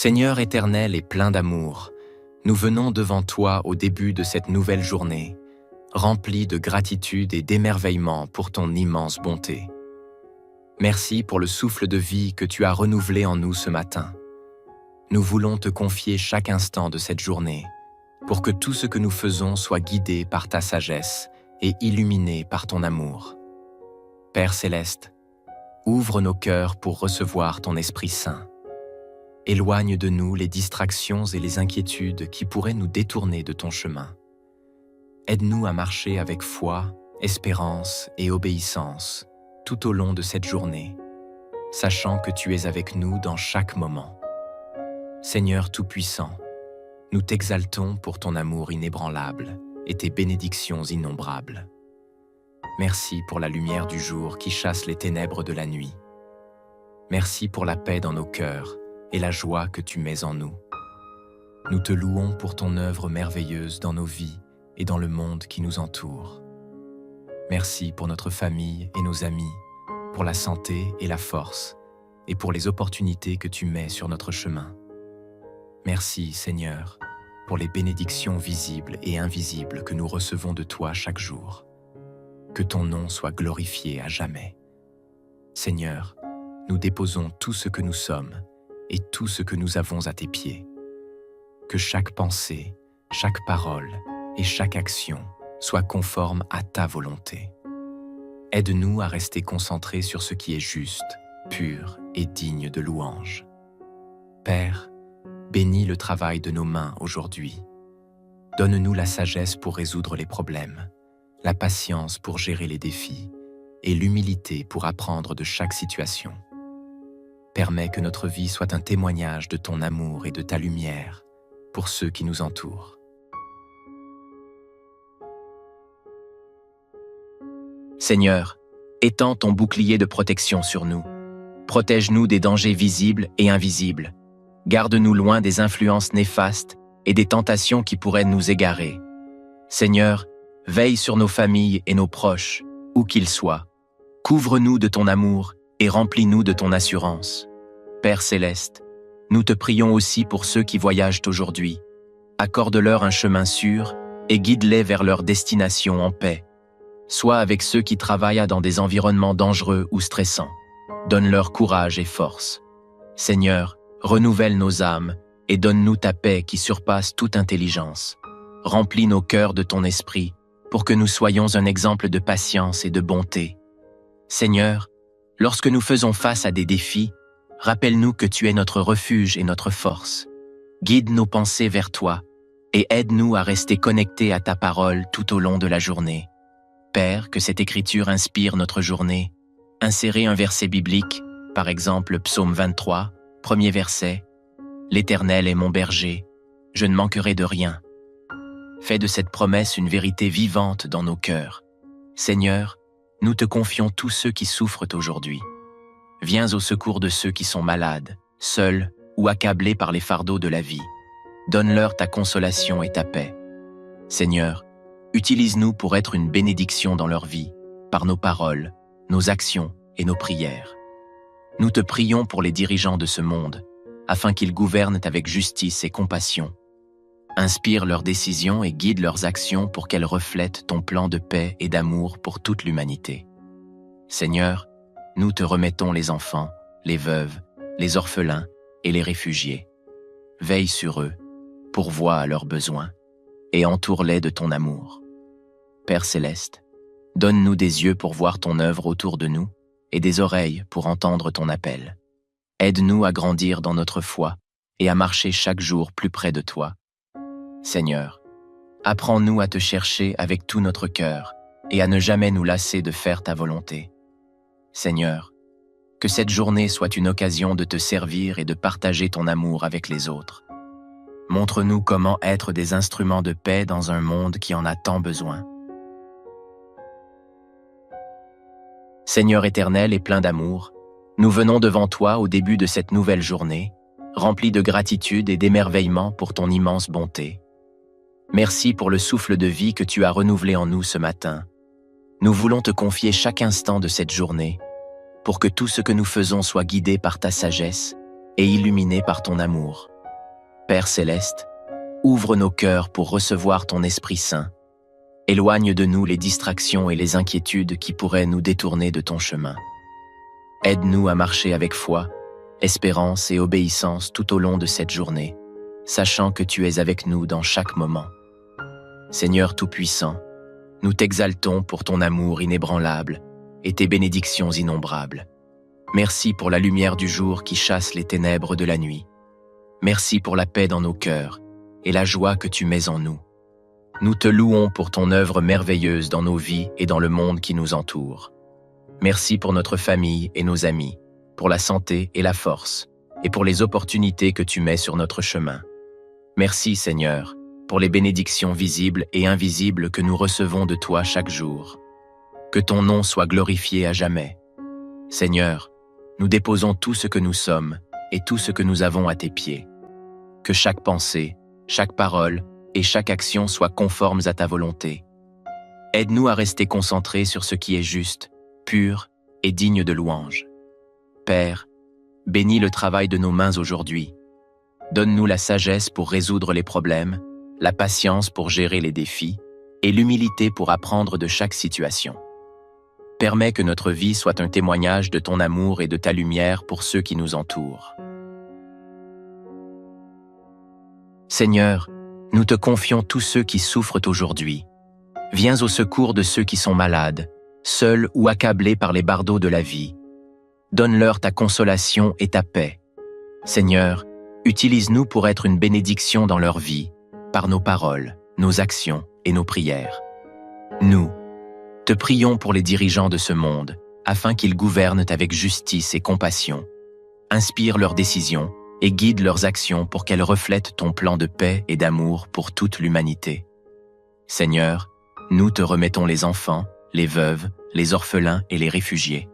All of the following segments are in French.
Seigneur éternel et plein d'amour, nous venons devant toi au début de cette nouvelle journée, remplis de gratitude et d'émerveillement pour ton immense bonté. Merci pour le souffle de vie que tu as renouvelé en nous ce matin. Nous voulons te confier chaque instant de cette journée, pour que tout ce que nous faisons soit guidé par ta sagesse et illuminé par ton amour. Père céleste, ouvre nos cœurs pour recevoir ton Esprit Saint. Éloigne de nous les distractions et les inquiétudes qui pourraient nous détourner de ton chemin. Aide-nous à marcher avec foi, espérance et obéissance tout au long de cette journée, sachant que tu es avec nous dans chaque moment. Seigneur Tout-Puissant, nous t'exaltons pour ton amour inébranlable et tes bénédictions innombrables. Merci pour la lumière du jour qui chasse les ténèbres de la nuit. Merci pour la paix dans nos cœurs et la joie que tu mets en nous. Nous te louons pour ton œuvre merveilleuse dans nos vies et dans le monde qui nous entoure. Merci pour notre famille et nos amis, pour la santé et la force, et pour les opportunités que tu mets sur notre chemin. Merci, Seigneur, pour les bénédictions visibles et invisibles que nous recevons de toi chaque jour. Que ton nom soit glorifié à jamais. Seigneur, nous déposons tout ce que nous sommes et tout ce que nous avons à tes pieds. Que chaque pensée, chaque parole et chaque action soit conforme à ta volonté. Aide-nous à rester concentrés sur ce qui est juste, pur et digne de louange. Père, bénis le travail de nos mains aujourd'hui. Donne-nous la sagesse pour résoudre les problèmes, la patience pour gérer les défis et l'humilité pour apprendre de chaque situation. Permets que notre vie soit un témoignage de ton amour et de ta lumière pour ceux qui nous entourent. Seigneur, étends ton bouclier de protection sur nous. Protège-nous des dangers visibles et invisibles. Garde-nous loin des influences néfastes et des tentations qui pourraient nous égarer. Seigneur, veille sur nos familles et nos proches, où qu'ils soient. Couvre-nous de ton amour et remplis-nous de ton assurance. Père céleste, nous te prions aussi pour ceux qui voyagent aujourd'hui. Accorde-leur un chemin sûr et guide-les vers leur destination en paix. Sois avec ceux qui travaillent dans des environnements dangereux ou stressants. Donne-leur courage et force. Seigneur, renouvelle nos âmes et donne-nous ta paix qui surpasse toute intelligence. Remplis nos cœurs de ton esprit pour que nous soyons un exemple de patience et de bonté. Seigneur, lorsque nous faisons face à des défis, rappelle-nous que tu es notre refuge et notre force. Guide nos pensées vers toi et aide-nous à rester connectés à ta parole tout au long de la journée. Père, que cette écriture inspire notre journée. Insérez un verset biblique, par exemple Psaume 23, premier verset. « L'Éternel est mon berger, je ne manquerai de rien. » Fais de cette promesse une vérité vivante dans nos cœurs. Seigneur, nous te confions tous ceux qui souffrent aujourd'hui. Viens au secours de ceux qui sont malades, seuls ou accablés par les fardeaux de la vie. Donne-leur ta consolation et ta paix. Seigneur, utilise-nous pour être une bénédiction dans leur vie, par nos paroles, nos actions et nos prières. Nous te prions pour les dirigeants de ce monde, afin qu'ils gouvernent avec justice et compassion. Inspire leurs décisions et guide leurs actions pour qu'elles reflètent ton plan de paix et d'amour pour toute l'humanité. Seigneur, nous te remettons les enfants, les veuves, les orphelins et les réfugiés. Veille sur eux, pourvois à leurs besoins, et entoure-les de ton amour. Père céleste, donne-nous des yeux pour voir ton œuvre autour de nous et des oreilles pour entendre ton appel. Aide-nous à grandir dans notre foi et à marcher chaque jour plus près de toi. Seigneur, apprends-nous à te chercher avec tout notre cœur et à ne jamais nous lasser de faire ta volonté. Seigneur, que cette journée soit une occasion de te servir et de partager ton amour avec les autres. Montre-nous comment être des instruments de paix dans un monde qui en a tant besoin. Seigneur éternel et plein d'amour, nous venons devant toi au début de cette nouvelle journée, remplis de gratitude et d'émerveillement pour ton immense bonté. Merci pour le souffle de vie que tu as renouvelé en nous ce matin. Nous voulons te confier chaque instant de cette journée, pour que tout ce que nous faisons soit guidé par ta sagesse et illuminés par ton amour. Père céleste, ouvre nos cœurs pour recevoir ton Esprit Saint. Éloigne de nous les distractions et les inquiétudes qui pourraient nous détourner de ton chemin. Aide-nous à marcher avec foi, espérance et obéissance tout au long de cette journée, sachant que tu es avec nous dans chaque moment. Seigneur Tout-Puissant, nous t'exaltons pour ton amour inébranlable et tes bénédictions innombrables. Merci pour la lumière du jour qui chasse les ténèbres de la nuit. Merci pour la paix dans nos cœurs et la joie que tu mets en nous. Nous te louons pour ton œuvre merveilleuse dans nos vies et dans le monde qui nous entoure. Merci pour notre famille et nos amis, pour la santé et la force, et pour les opportunités que tu mets sur notre chemin. Merci, Seigneur, pour les bénédictions visibles et invisibles que nous recevons de toi chaque jour. Que ton nom soit glorifié à jamais. Seigneur, nous déposons tout ce que nous sommes et tout ce que nous avons à tes pieds. Que chaque pensée, chaque parole et chaque action soient conformes à ta volonté. Aide-nous à rester concentrés sur ce qui est juste, pur et digne de louange. Père, bénis le travail de nos mains aujourd'hui. Donne-nous la sagesse pour résoudre les problèmes, la patience pour gérer les défis et l'humilité pour apprendre de chaque situation. Permets que notre vie soit un témoignage de ton amour et de ta lumière pour ceux qui nous entourent. Seigneur, nous te confions tous ceux qui souffrent aujourd'hui. Viens au secours de ceux qui sont malades, seuls ou accablés par les bardeaux de la vie. Donne-leur ta consolation et ta paix. Seigneur, utilise-nous pour être une bénédiction dans leur vie, par nos paroles, nos actions et nos prières. Nous, te prions pour les dirigeants de ce monde, afin qu'ils gouvernent avec justice et compassion. Inspire leurs décisions et guide leurs actions pour qu'elles reflètent ton plan de paix et d'amour pour toute l'humanité. Seigneur, nous te remettons les enfants, les veuves, les orphelins et les réfugiés.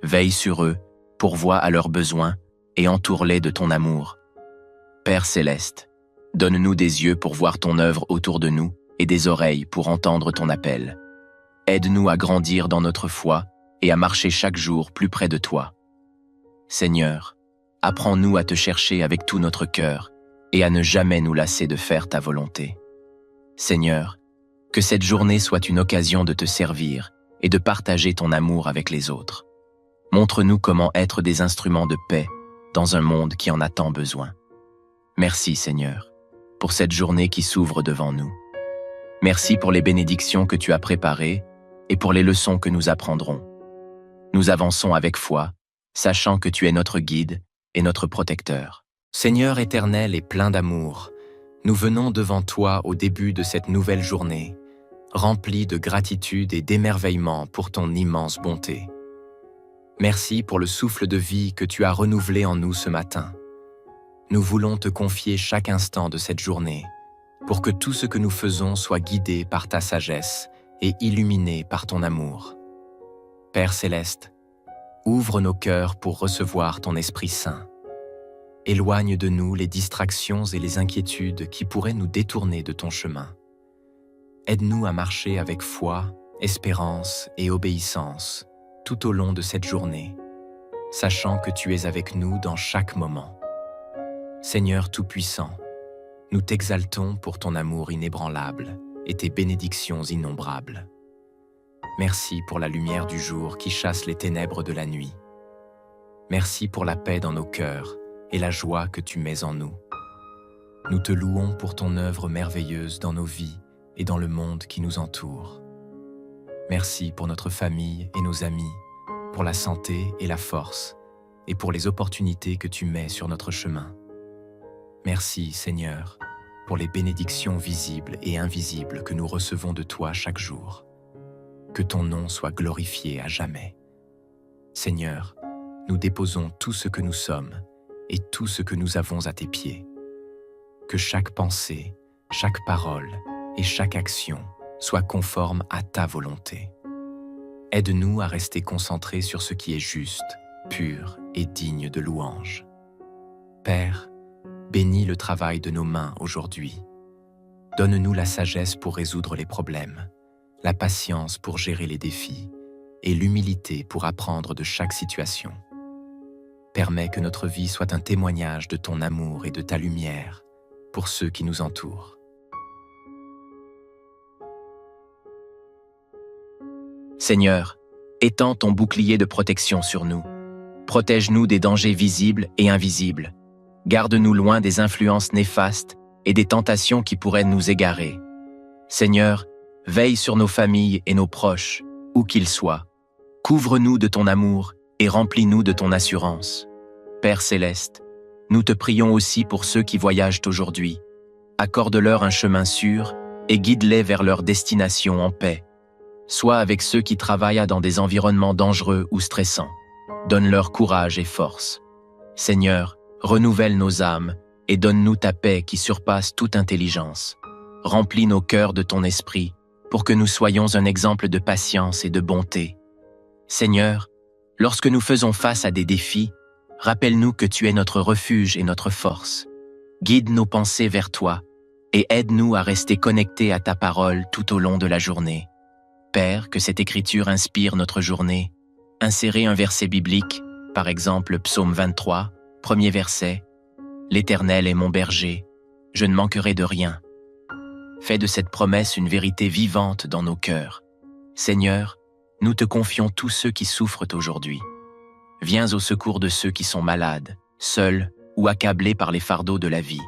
Veille sur eux, pourvois à leurs besoins et entoure-les de ton amour. Père céleste, donne-nous des yeux pour voir ton œuvre autour de nous et des oreilles pour entendre ton appel. Aide-nous à grandir dans notre foi et à marcher chaque jour plus près de toi. Seigneur, apprends-nous à te chercher avec tout notre cœur et à ne jamais nous lasser de faire ta volonté. Seigneur, que cette journée soit une occasion de te servir et de partager ton amour avec les autres. Montre-nous comment être des instruments de paix dans un monde qui en a tant besoin. Merci, Seigneur, pour cette journée qui s'ouvre devant nous. Merci pour les bénédictions que tu as préparées et pour les leçons que nous apprendrons. Nous avançons avec foi, sachant que tu es notre guide et notre protecteur. Seigneur éternel et plein d'amour, nous venons devant toi au début de cette nouvelle journée, remplis de gratitude et d'émerveillement pour ton immense bonté. Merci pour le souffle de vie que tu as renouvelé en nous ce matin. Nous voulons te confier chaque instant de cette journée, pour que tout ce que nous faisons soit guidé par ta sagesse et illuminé par ton amour. Père céleste, ouvre nos cœurs pour recevoir ton Esprit Saint. Éloigne de nous les distractions et les inquiétudes qui pourraient nous détourner de ton chemin. Aide-nous à marcher avec foi, espérance et obéissance tout au long de cette journée, sachant que tu es avec nous dans chaque moment. Seigneur Tout-Puissant, nous t'exaltons pour ton amour inébranlable et tes bénédictions innombrables. Merci pour la lumière du jour qui chasse les ténèbres de la nuit. Merci pour la paix dans nos cœurs et la joie que tu mets en nous. Nous te louons pour ton œuvre merveilleuse dans nos vies et dans le monde qui nous entoure. Merci pour notre famille et nos amis, pour la santé et la force, et pour les opportunités que tu mets sur notre chemin. Merci, Seigneur, pour les bénédictions visibles et invisibles que nous recevons de toi chaque jour. Que ton nom soit glorifié à jamais. Seigneur, nous déposons tout ce que nous sommes et tout ce que nous avons à tes pieds. Que chaque pensée, chaque parole et chaque action soit conforme à ta volonté. Aide-nous à rester concentrés sur ce qui est juste, pur et digne de louange. Père, bénis le travail de nos mains aujourd'hui. Donne-nous la sagesse pour résoudre les problèmes, la patience pour gérer les défis et l'humilité pour apprendre de chaque situation. permets que notre vie soit un témoignage de ton amour et de ta lumière pour ceux qui nous entourent. Seigneur, étends ton bouclier de protection sur nous. Protège-nous des dangers visibles et invisibles. Garde-nous loin des influences néfastes et des tentations qui pourraient nous égarer. Seigneur, veille sur nos familles et nos proches, où qu'ils soient. Couvre-nous de ton amour et remplis-nous de ton assurance. Père céleste, nous te prions aussi pour ceux qui voyagent aujourd'hui. Accorde-leur un chemin sûr et guide-les vers leur destination en paix. Sois avec ceux qui travaillent dans des environnements dangereux ou stressants. Donne-leur courage et force. Seigneur, renouvelle nos âmes et donne-nous ta paix qui surpasse toute intelligence. Remplis nos cœurs de ton esprit pour que nous soyons un exemple de patience et de bonté. Seigneur, lorsque nous faisons face à des défis, rappelle-nous que tu es notre refuge et notre force. Guide nos pensées vers toi et aide-nous à rester connectés à ta parole tout au long de la journée. Père, que cette écriture inspire notre journée. Insérez un verset biblique, par exemple Psaume 23, premier verset. « L'Éternel est mon berger, je ne manquerai de rien. » Fais de cette promesse une vérité vivante dans nos cœurs. Seigneur, nous te confions tous ceux qui souffrent aujourd'hui. Viens au secours de ceux qui sont malades, seuls ou accablés par les fardeaux de la vie.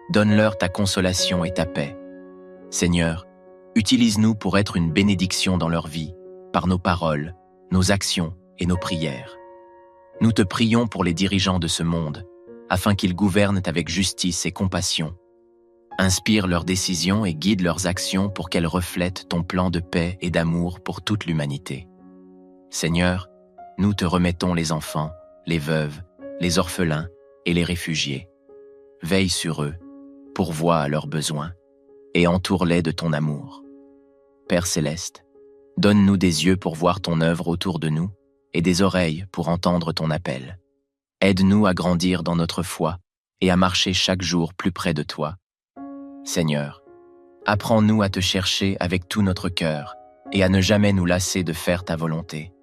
Donne-leur ta consolation et ta paix. Seigneur, utilise-nous pour être une bénédiction dans leur vie, par nos paroles, nos actions et nos prières. Nous te prions pour les dirigeants de ce monde, afin qu'ils gouvernent avec justice et compassion. Inspire leurs décisions et guide leurs actions pour qu'elles reflètent ton plan de paix et d'amour pour toute l'humanité. Seigneur, nous te remettons les enfants, les veuves, les orphelins et les réfugiés. Veille sur eux, pourvois à leurs besoins et entoure-les de ton amour. Père céleste, donne-nous des yeux pour voir ton œuvre autour de nous et des oreilles pour entendre ton appel. Aide-nous à grandir dans notre foi et à marcher chaque jour plus près de toi. Seigneur, apprends-nous à te chercher avec tout notre cœur et à ne jamais nous lasser de faire ta volonté.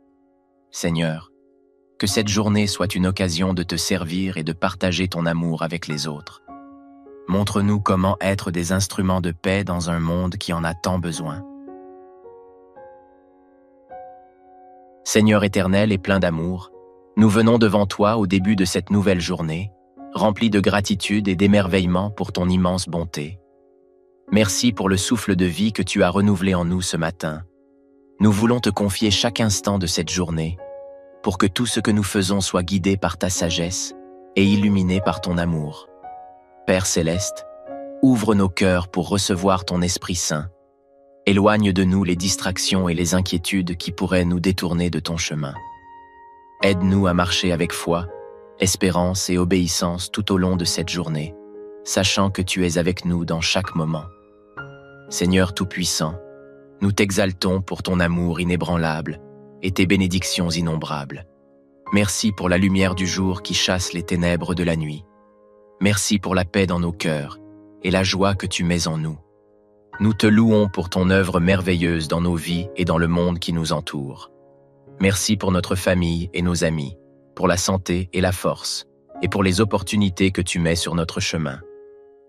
Seigneur, que cette journée soit une occasion de te servir et de partager ton amour avec les autres. Montre-nous comment être des instruments de paix dans un monde qui en a tant besoin. Seigneur éternel et plein d'amour, nous venons devant toi au début de cette nouvelle journée, remplis de gratitude et d'émerveillement pour ton immense bonté. Merci pour le souffle de vie que tu as renouvelé en nous ce matin. Nous voulons te confier chaque instant de cette journée, pour que tout ce que nous faisons soit guidé par ta sagesse et illuminé par ton amour. Père céleste, ouvre nos cœurs pour recevoir ton Esprit Saint. Éloigne de nous les distractions et les inquiétudes qui pourraient nous détourner de ton chemin. Aide-nous à marcher avec foi, espérance et obéissance tout au long de cette journée, sachant que tu es avec nous dans chaque moment. Seigneur Tout-Puissant, nous t'exaltons pour ton amour inébranlable et tes bénédictions innombrables. Merci pour la lumière du jour qui chasse les ténèbres de la nuit. Merci pour la paix dans nos cœurs et la joie que tu mets en nous. Nous te louons pour ton œuvre merveilleuse dans nos vies et dans le monde qui nous entoure. Merci pour notre famille et nos amis, pour la santé et la force, et pour les opportunités que tu mets sur notre chemin.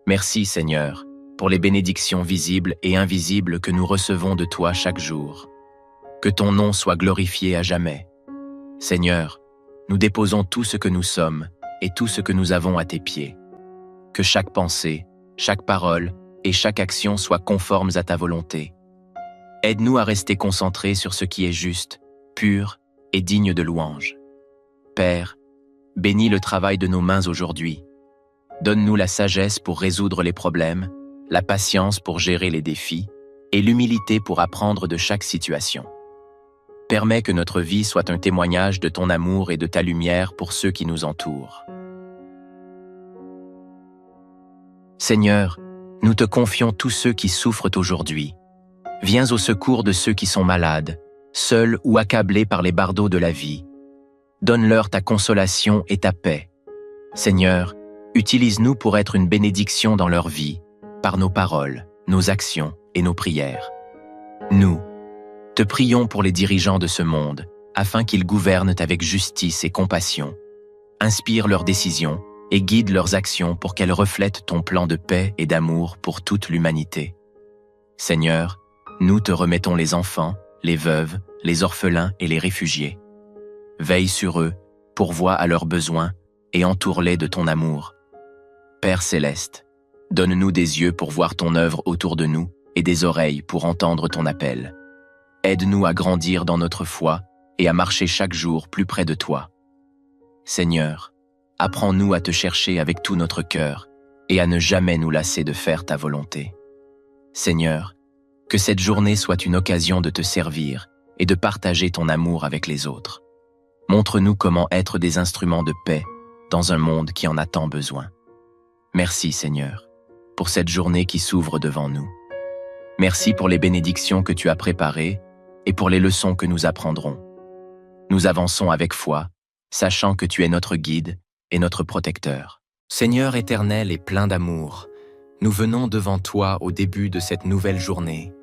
Merci Seigneur, pour les bénédictions visibles et invisibles que nous recevons de toi chaque jour. Que ton nom soit glorifié à jamais. Seigneur, nous déposons tout ce que nous sommes et tout ce que nous avons à tes pieds. Que chaque pensée, chaque parole et chaque action soient conformes à ta volonté. Aide-nous à rester concentrés sur ce qui est juste, pur et digne de louange. Père, bénis le travail de nos mains aujourd'hui. Donne-nous la sagesse pour résoudre les problèmes, la patience pour gérer les défis et l'humilité pour apprendre de chaque situation. Permets que notre vie soit un témoignage de ton amour et de ta lumière pour ceux qui nous entourent. Seigneur, nous te confions tous ceux qui souffrent aujourd'hui. Viens au secours de ceux qui sont malades, seuls ou accablés par les bardeaux de la vie. Donne-leur ta consolation et ta paix. Seigneur, utilise-nous pour être une bénédiction dans leur vie, par nos paroles, nos actions et nos prières. Nous, te prions pour les dirigeants de ce monde, afin qu'ils gouvernent avec justice et compassion. inspire leurs décisions et guide leurs actions pour qu'elles reflètent ton plan de paix et d'amour pour toute l'humanité. Seigneur, nous te remettons les enfants, les veuves, les orphelins et les réfugiés. Veille sur eux, pourvois à leurs besoins et entoure-les de ton amour. Père céleste, donne-nous des yeux pour voir ton œuvre autour de nous et des oreilles pour entendre ton appel. Aide-nous à grandir dans notre foi et à marcher chaque jour plus près de toi. Seigneur, apprends-nous à te chercher avec tout notre cœur et à ne jamais nous lasser de faire ta volonté. Seigneur, que cette journée soit une occasion de te servir et de partager ton amour avec les autres. Montre-nous comment être des instruments de paix dans un monde qui en a tant besoin. Merci Seigneur, pour cette journée qui s'ouvre devant nous. Merci pour les bénédictions que tu as préparées et pour les leçons que nous apprendrons. Nous avançons avec foi, sachant que tu es notre guide et notre protecteur. Seigneur éternel et plein d'amour, nous venons devant toi au début de cette nouvelle journée,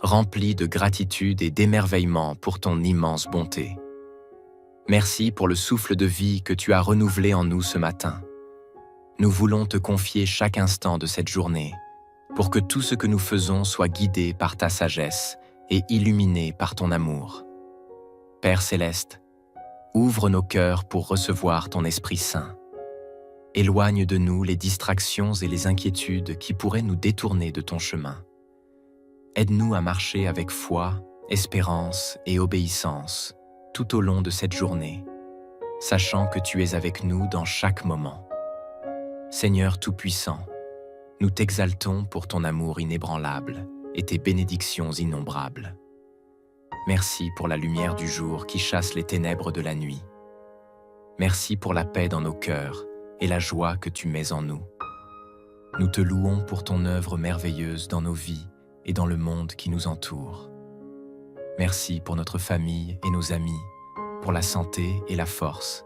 remplis de gratitude et d'émerveillement pour ton immense bonté. Merci pour le souffle de vie que tu as renouvelé en nous ce matin. Nous voulons te confier chaque instant de cette journée, pour que tout ce que nous faisons soit guidé par ta sagesse et illuminé par ton amour. Père céleste, ouvre nos cœurs pour recevoir ton Esprit Saint. Éloigne de nous les distractions et les inquiétudes qui pourraient nous détourner de ton chemin. Aide-nous à marcher avec foi, espérance et obéissance tout au long de cette journée, sachant que tu es avec nous dans chaque moment. Seigneur Tout-Puissant, nous t'exaltons pour ton amour inébranlable et tes bénédictions innombrables. Merci pour la lumière du jour qui chasse les ténèbres de la nuit. Merci pour la paix dans nos cœurs et la joie que tu mets en nous. Nous te louons pour ton œuvre merveilleuse dans nos vies et dans le monde qui nous entoure. Merci pour notre famille et nos amis, pour la santé et la force,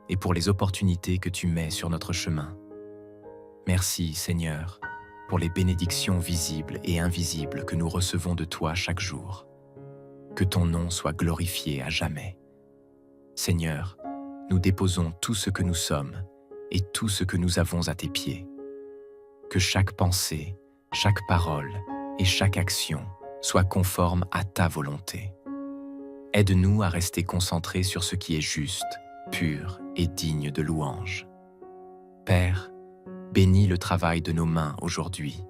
et pour les opportunités que tu mets sur notre chemin. Merci, Seigneur, pour les bénédictions visibles et invisibles que nous recevons de toi chaque jour. Que ton nom soit glorifié à jamais. Seigneur, nous déposons tout ce que nous sommes et tout ce que nous avons à tes pieds. Que chaque pensée, chaque parole et chaque action soit conforme à ta volonté. Aide-nous à rester concentrés sur ce qui est juste, pur et digne de louange. Père, bénis le travail de nos mains aujourd'hui.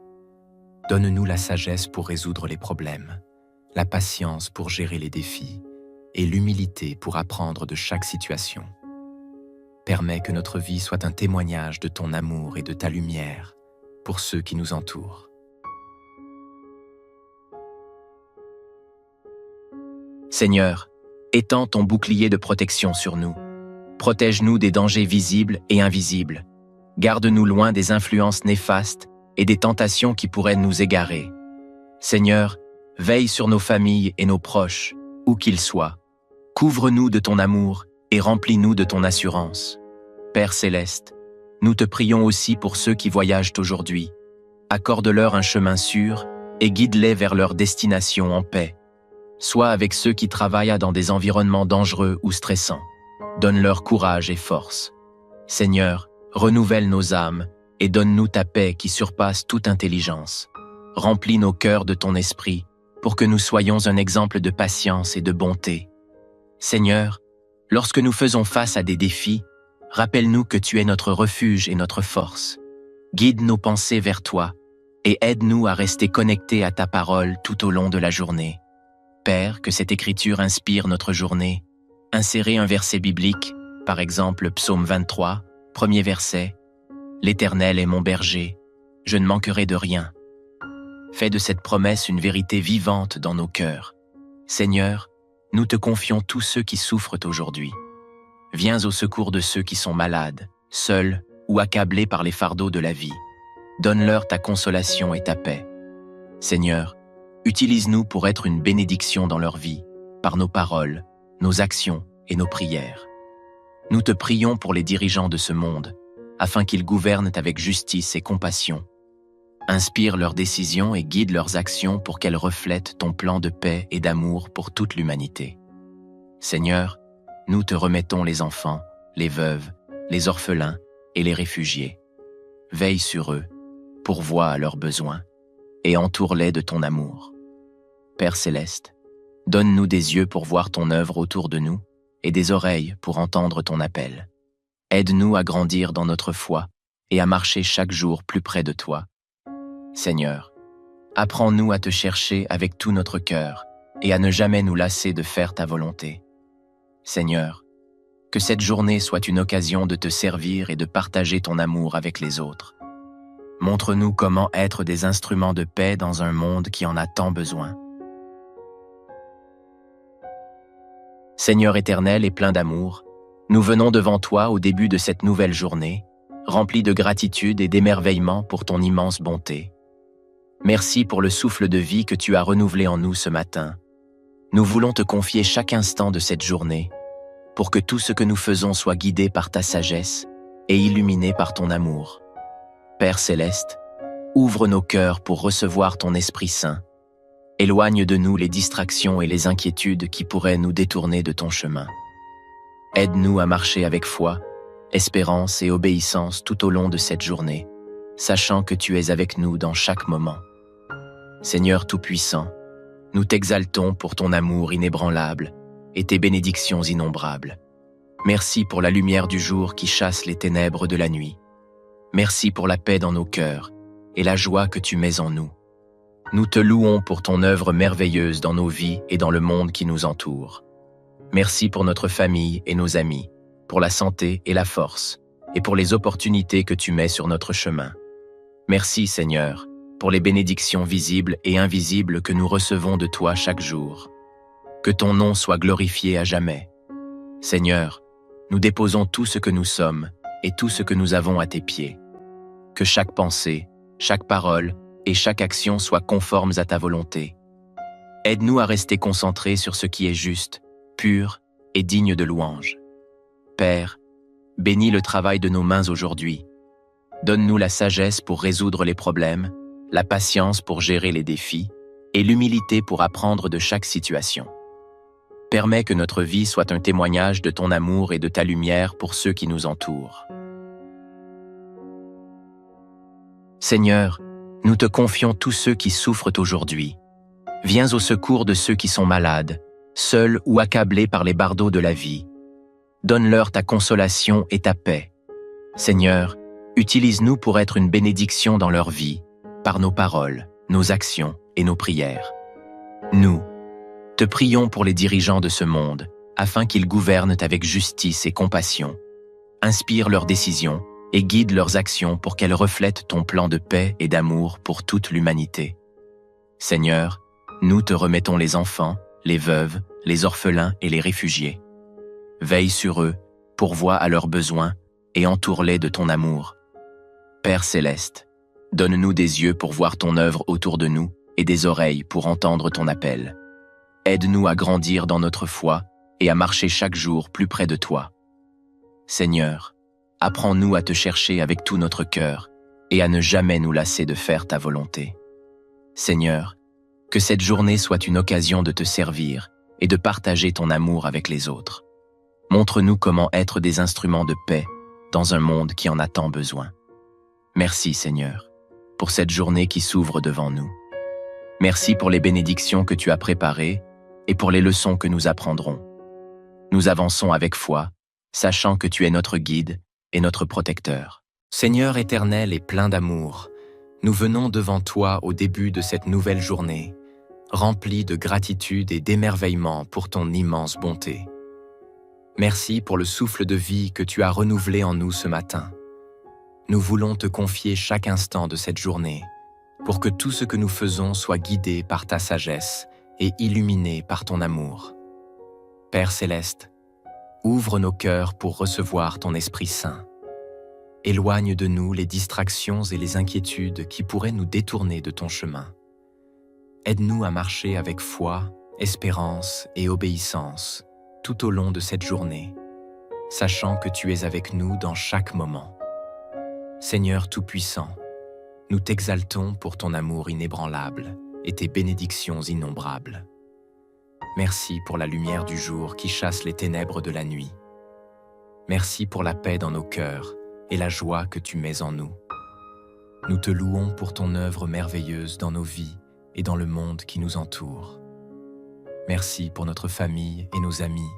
Donne-nous la sagesse pour résoudre les problèmes, la patience pour gérer les défis et l'humilité pour apprendre de chaque situation. Permets que notre vie soit un témoignage de ton amour et de ta lumière pour ceux qui nous entourent. Seigneur, étends ton bouclier de protection sur nous. Protège-nous des dangers visibles et invisibles. Garde-nous loin des influences néfastes et des tentations qui pourraient nous égarer. Seigneur, veille sur nos familles et nos proches, où qu'ils soient. Couvre-nous de ton amour et remplis-nous de ton assurance. Père céleste, nous te prions aussi pour ceux qui voyagent aujourd'hui. Accorde-leur un chemin sûr et guide-les vers leur destination en paix. Sois avec ceux qui travaillent dans des environnements dangereux ou stressants. Donne-leur courage et force. Seigneur, renouvelle nos âmes et donne-nous ta paix qui surpasse toute intelligence. Remplis nos cœurs de ton esprit pour que nous soyons un exemple de patience et de bonté. Seigneur, lorsque nous faisons face à des défis, rappelle-nous que tu es notre refuge et notre force. Guide nos pensées vers toi et aide-nous à rester connectés à ta parole tout au long de la journée. Père, que cette écriture inspire notre journée. Insérez un verset biblique, par exemple Psaume 23, premier verset. « L'Éternel est mon berger, je ne manquerai de rien. » Fais de cette promesse une vérité vivante dans nos cœurs. Seigneur, nous te confions tous ceux qui souffrent aujourd'hui. Viens au secours de ceux qui sont malades, seuls ou accablés par les fardeaux de la vie. Donne-leur ta consolation et ta paix. Seigneur, utilise-nous pour être une bénédiction dans leur vie, par nos paroles, nos actions et nos prières. Nous te prions pour les dirigeants de ce monde, afin qu'ils gouvernent avec justice et compassion. Inspire leurs décisions et guide leurs actions pour qu'elles reflètent ton plan de paix et d'amour pour toute l'humanité. Seigneur, nous te remettons les enfants, les veuves, les orphelins et les réfugiés. Veille sur eux, pourvois à leurs besoins, et entoure-les de ton amour. Père céleste, donne-nous des yeux pour voir ton œuvre autour de nous et des oreilles pour entendre ton appel. Aide-nous à grandir dans notre foi et à marcher chaque jour plus près de toi. Seigneur, apprends-nous à te chercher avec tout notre cœur et à ne jamais nous lasser de faire ta volonté. Seigneur, que cette journée soit une occasion de te servir et de partager ton amour avec les autres. Montre-nous comment être des instruments de paix dans un monde qui en a tant besoin. Seigneur éternel et plein d'amour, nous venons devant toi au début de cette nouvelle journée, remplis de gratitude et d'émerveillement pour ton immense bonté. Merci pour le souffle de vie que tu as renouvelé en nous ce matin. Nous voulons te confier chaque instant de cette journée, pour que tout ce que nous faisons soit guidé par ta sagesse et illuminé par ton amour. Père céleste, ouvre nos cœurs pour recevoir ton Esprit Saint. Éloigne de nous les distractions et les inquiétudes qui pourraient nous détourner de ton chemin. Aide-nous à marcher avec foi, espérance et obéissance tout au long de cette journée, sachant que tu es avec nous dans chaque moment. Seigneur Tout-Puissant, nous t'exaltons pour ton amour inébranlable et tes bénédictions innombrables. Merci pour la lumière du jour qui chasse les ténèbres de la nuit. Merci pour la paix dans nos cœurs et la joie que tu mets en nous. Nous te louons pour ton œuvre merveilleuse dans nos vies et dans le monde qui nous entoure. Merci pour notre famille et nos amis, pour la santé et la force, et pour les opportunités que tu mets sur notre chemin. Merci, Seigneur, pour les bénédictions visibles et invisibles que nous recevons de toi chaque jour. Que ton nom soit glorifié à jamais. Seigneur, nous déposons tout ce que nous sommes et tout ce que nous avons à tes pieds. Que chaque pensée, chaque parole et chaque action soient conformes à ta volonté. Aide-nous à rester concentrés sur ce qui est juste, pur et digne de louange. Père, bénis le travail de nos mains aujourd'hui. Donne-nous la sagesse pour résoudre les problèmes, la patience pour gérer les défis et l'humilité pour apprendre de chaque situation. Permets que notre vie soit un témoignage de ton amour et de ta lumière pour ceux qui nous entourent. Seigneur, nous te confions tous ceux qui souffrent aujourd'hui. Viens au secours de ceux qui sont malades, seuls ou accablés par les bardeaux de la vie. Donne-leur ta consolation et ta paix. Seigneur, utilise-nous pour être une bénédiction dans leur vie, par nos paroles, nos actions et nos prières. Nous, te prions pour les dirigeants de ce monde, afin qu'ils gouvernent avec justice et compassion. Inspire leurs décisions et guide leurs actions pour qu'elles reflètent ton plan de paix et d'amour pour toute l'humanité. Seigneur, nous te remettons les enfants, les veuves, les orphelins et les réfugiés. Veille sur eux, pourvois à leurs besoins et entoure-les de ton amour. Père céleste, donne-nous des yeux pour voir ton œuvre autour de nous et des oreilles pour entendre ton appel. Aide-nous à grandir dans notre foi et à marcher chaque jour plus près de toi. Seigneur, apprends-nous à te chercher avec tout notre cœur et à ne jamais nous lasser de faire ta volonté. Seigneur, que cette journée soit une occasion de te servir et de partager ton amour avec les autres. Montre-nous comment être des instruments de paix dans un monde qui en a tant besoin. Merci, Seigneur, pour cette journée qui s'ouvre devant nous. Merci pour les bénédictions que tu as préparées et pour les leçons que nous apprendrons. Nous avançons avec foi, sachant que tu es notre guide et notre protecteur. Seigneur éternel et plein d'amour, nous venons devant toi au début de cette nouvelle journée, remplis de gratitude et d'émerveillement pour ton immense bonté. Merci pour le souffle de vie que tu as renouvelé en nous ce matin. Nous voulons te confier chaque instant de cette journée, pour que tout ce que nous faisons soit guidé par ta sagesse et illuminé par ton amour. Père céleste, ouvre nos cœurs pour recevoir ton Esprit Saint. Éloigne de nous les distractions et les inquiétudes qui pourraient nous détourner de ton chemin. Aide-nous à marcher avec foi, espérance et obéissance tout au long de cette journée, sachant que tu es avec nous dans chaque moment. Seigneur Tout-Puissant, nous t'exaltons pour ton amour inébranlable et tes bénédictions innombrables. Merci pour la lumière du jour qui chasse les ténèbres de la nuit. Merci pour la paix dans nos cœurs et la joie que tu mets en nous. Nous te louons pour ton œuvre merveilleuse dans nos vies et dans le monde qui nous entoure. Merci pour notre famille et nos amis,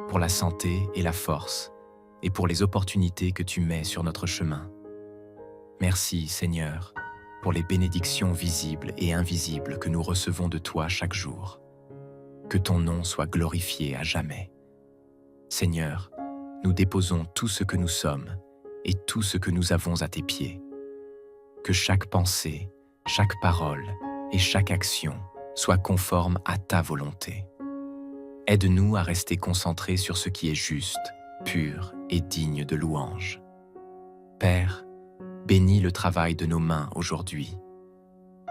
pour la santé et la force, et pour les opportunités que tu mets sur notre chemin. Merci, Seigneur, pour les bénédictions visibles et invisibles que nous recevons de toi chaque jour. Que ton nom soit glorifié à jamais. Seigneur, nous déposons tout ce que nous sommes et tout ce que nous avons à tes pieds. Que chaque pensée, chaque parole et chaque action soit conforme à ta volonté. Aide-nous à rester concentrés sur ce qui est juste, pur et digne de louange. Père, bénis le travail de nos mains aujourd'hui.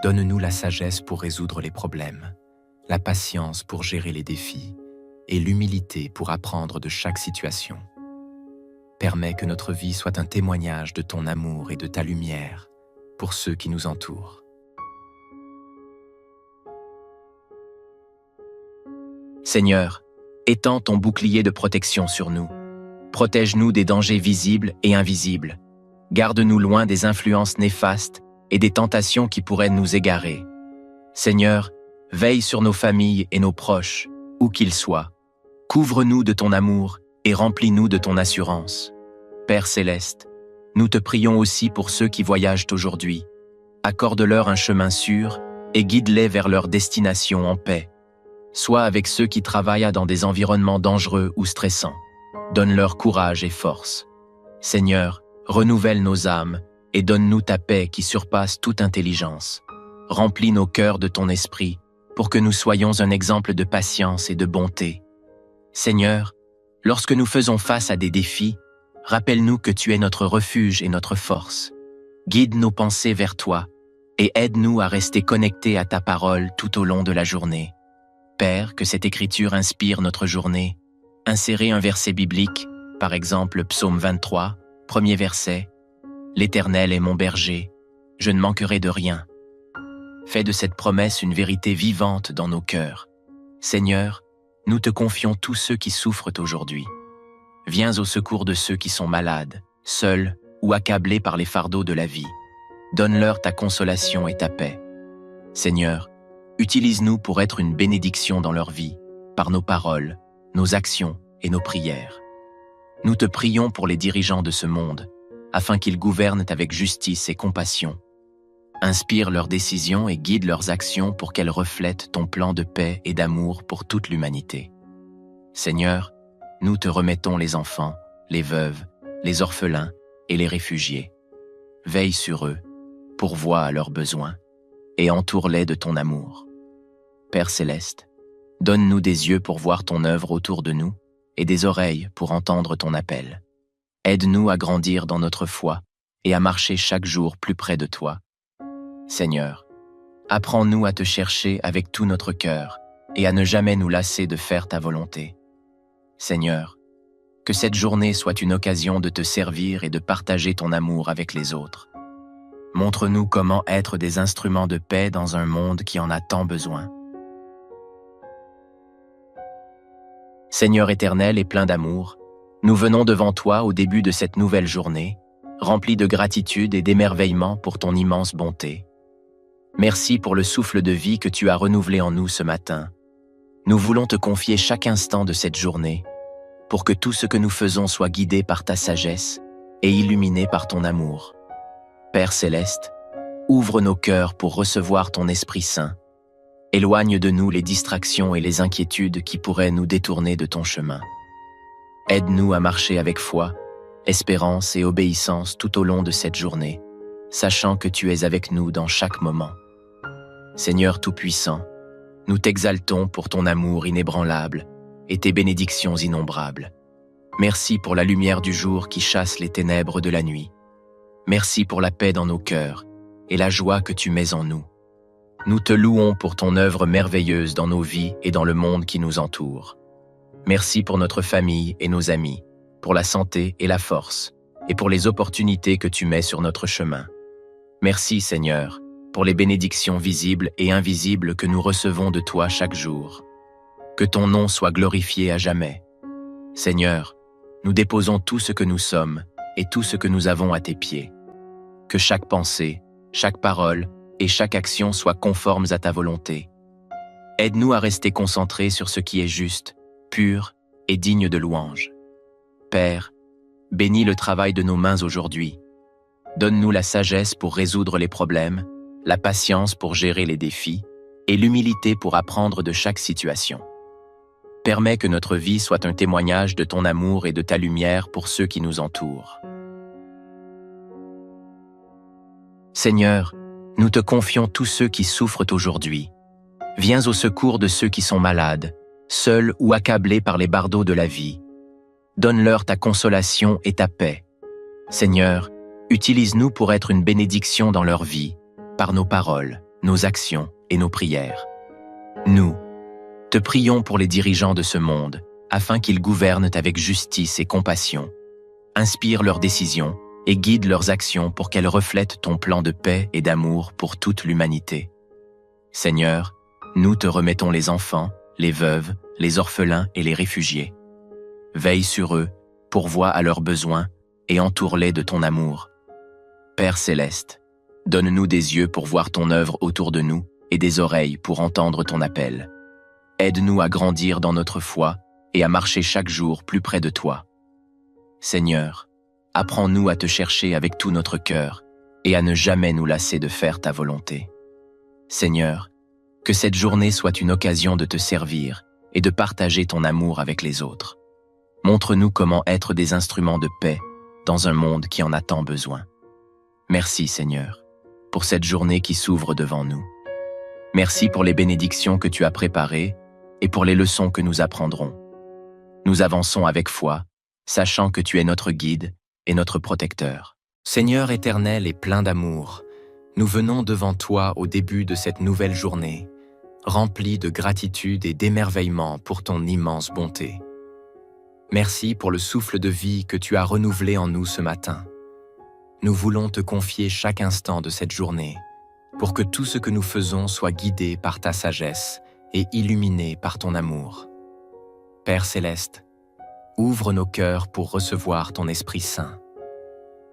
Donne-nous la sagesse pour résoudre les problèmes, la patience pour gérer les défis et l'humilité pour apprendre de chaque situation. Permets que notre vie soit un témoignage de ton amour et de ta lumière pour ceux qui nous entourent. Seigneur, étends ton bouclier de protection sur nous. Protège-nous des dangers visibles et invisibles. Garde-nous loin des influences néfastes et des tentations qui pourraient nous égarer. Seigneur, veille sur nos familles et nos proches, où qu'ils soient. Couvre-nous de ton amour et remplis-nous de ton assurance. Père céleste, nous te prions aussi pour ceux qui voyagent aujourd'hui. Accorde-leur un chemin sûr et guide-les vers leur destination en paix. Sois avec ceux qui travaillent dans des environnements dangereux ou stressants. Donne-leur courage et force. Seigneur, renouvelle nos âmes et donne-nous ta paix qui surpasse toute intelligence. Remplis nos cœurs de ton esprit pour que nous soyons un exemple de patience et de bonté. Seigneur, lorsque nous faisons face à des défis, rappelle-nous que tu es notre refuge et notre force. Guide nos pensées vers toi et aide-nous à rester connectés à ta parole tout au long de la journée. Père, que cette écriture inspire notre journée. Insérez un verset biblique, par exemple Psaume 23, premier verset. « L'Éternel est mon berger, je ne manquerai de rien. » Fais de cette promesse une vérité vivante dans nos cœurs. Seigneur, nous te confions tous ceux qui souffrent aujourd'hui. Viens au secours de ceux qui sont malades, seuls ou accablés par les fardeaux de la vie. Donne-leur ta consolation et ta paix. Seigneur, utilise-nous pour être une bénédiction dans leur vie, par nos paroles, nos actions et nos prières. Nous te prions pour les dirigeants de ce monde, afin qu'ils gouvernent avec justice et compassion. Inspire leurs décisions et guide leurs actions pour qu'elles reflètent ton plan de paix et d'amour pour toute l'humanité. Seigneur, nous te remettons les enfants, les veuves, les orphelins et les réfugiés. Veille sur eux, pourvois à leurs besoins, et entoure-les de ton amour. Père céleste, donne-nous des yeux pour voir ton œuvre autour de nous et des oreilles pour entendre ton appel. Aide-nous à grandir dans notre foi et à marcher chaque jour plus près de toi. Seigneur, apprends-nous à te chercher avec tout notre cœur et à ne jamais nous lasser de faire ta volonté. Seigneur, que cette journée soit une occasion de te servir et de partager ton amour avec les autres. Montre-nous comment être des instruments de paix dans un monde qui en a tant besoin. Seigneur éternel et plein d'amour, nous venons devant toi au début de cette nouvelle journée, remplis de gratitude et d'émerveillement pour ton immense bonté. Merci pour le souffle de vie que tu as renouvelé en nous ce matin. Nous voulons te confier chaque instant de cette journée, pour que tout ce que nous faisons soit guidé par ta sagesse et illuminé par ton amour. Père céleste, ouvre nos cœurs pour recevoir ton Esprit Saint. Éloigne de nous les distractions et les inquiétudes qui pourraient nous détourner de ton chemin. Aide-nous à marcher avec foi, espérance et obéissance tout au long de cette journée, sachant que tu es avec nous dans chaque moment. Seigneur Tout-Puissant, nous t'exaltons pour ton amour inébranlable et tes bénédictions innombrables. Merci pour la lumière du jour qui chasse les ténèbres de la nuit. Merci pour la paix dans nos cœurs et la joie que tu mets en nous. Nous te louons pour ton œuvre merveilleuse dans nos vies et dans le monde qui nous entoure. Merci pour notre famille et nos amis, pour la santé et la force, et pour les opportunités que tu mets sur notre chemin. Merci Seigneur, pour les bénédictions visibles et invisibles que nous recevons de toi chaque jour. Que ton nom soit glorifié à jamais. Seigneur, nous déposons tout ce que nous sommes et tout ce que nous avons à tes pieds. Que chaque pensée, chaque parole et chaque action soient conformes à ta volonté. Aide-nous à rester concentrés sur ce qui est juste, pur et digne de louange. Père, bénis le travail de nos mains aujourd'hui. Donne-nous la sagesse pour résoudre les problèmes, la patience pour gérer les défis et l'humilité pour apprendre de chaque situation. Permets que notre vie soit un témoignage de ton amour et de ta lumière pour ceux qui nous entourent. Seigneur, nous te confions tous ceux qui souffrent aujourd'hui. Viens au secours de ceux qui sont malades, seuls ou accablés par les bardeaux de la vie. Donne-leur ta consolation et ta paix. Seigneur, utilise-nous pour être une bénédiction dans leur vie, par nos paroles, nos actions et nos prières. Nous, te prions pour les dirigeants de ce monde, afin qu'ils gouvernent avec justice et compassion. Inspire leurs décisions et guide leurs actions pour qu'elles reflètent ton plan de paix et d'amour pour toute l'humanité. Seigneur, nous te remettons les enfants, les veuves, les orphelins et les réfugiés. Veille sur eux, pourvois à leurs besoins et entoure-les de ton amour. Père céleste, donne-nous des yeux pour voir ton œuvre autour de nous et des oreilles pour entendre ton appel. Aide-nous à grandir dans notre foi et à marcher chaque jour plus près de toi. Seigneur, apprends-nous à te chercher avec tout notre cœur et à ne jamais nous lasser de faire ta volonté. Seigneur, que cette journée soit une occasion de te servir et de partager ton amour avec les autres. Montre-nous comment être des instruments de paix dans un monde qui en a tant besoin. Merci Seigneur, pour cette journée qui s'ouvre devant nous. Merci pour les bénédictions que tu as préparées et pour les leçons que nous apprendrons. Nous avançons avec foi, sachant que tu es notre guide et notre protecteur. Seigneur éternel et plein d'amour, nous venons devant toi au début de cette nouvelle journée, remplis de gratitude et d'émerveillement pour ton immense bonté. Merci pour le souffle de vie que tu as renouvelé en nous ce matin. Nous voulons te confier chaque instant de cette journée, pour que tout ce que nous faisons soit guidé par ta sagesse et illuminé par ton amour. Père céleste, ouvre nos cœurs pour recevoir ton Esprit Saint.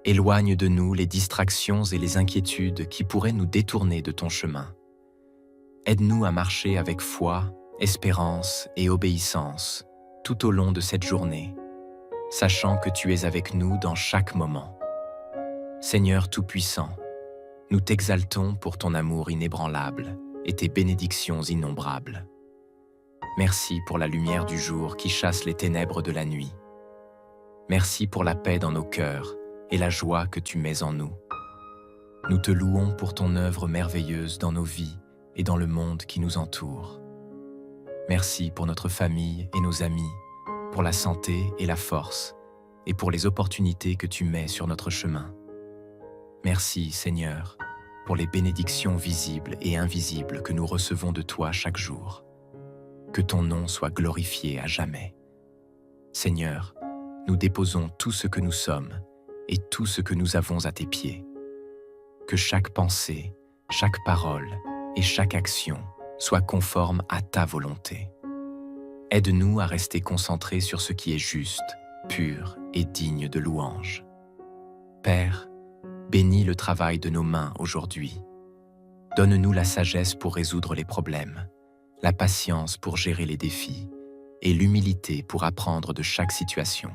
Éloigne de nous les distractions et les inquiétudes qui pourraient nous détourner de ton chemin. Aide-nous à marcher avec foi, espérance et obéissance tout au long de cette journée, sachant que tu es avec nous dans chaque moment. Seigneur Tout-Puissant, nous t'exaltons pour ton amour inébranlable et tes bénédictions innombrables. Merci pour la lumière du jour qui chasse les ténèbres de la nuit. Merci pour la paix dans nos cœurs et la joie que tu mets en nous. Nous te louons pour ton œuvre merveilleuse dans nos vies et dans le monde qui nous entoure. Merci pour notre famille et nos amis, pour la santé et la force, et pour les opportunités que tu mets sur notre chemin. Merci, Seigneur, pour les bénédictions visibles et invisibles que nous recevons de toi chaque jour. Que ton nom soit glorifié à jamais. Seigneur, nous déposons tout ce que nous sommes et tout ce que nous avons à tes pieds. Que chaque pensée, chaque parole et chaque action soit conforme à ta volonté. Aide-nous à rester concentrés sur ce qui est juste, pur et digne de louange. Père, bénis le travail de nos mains aujourd'hui. Donne-nous la sagesse pour résoudre les problèmes, la patience pour gérer les défis et l'humilité pour apprendre de chaque situation.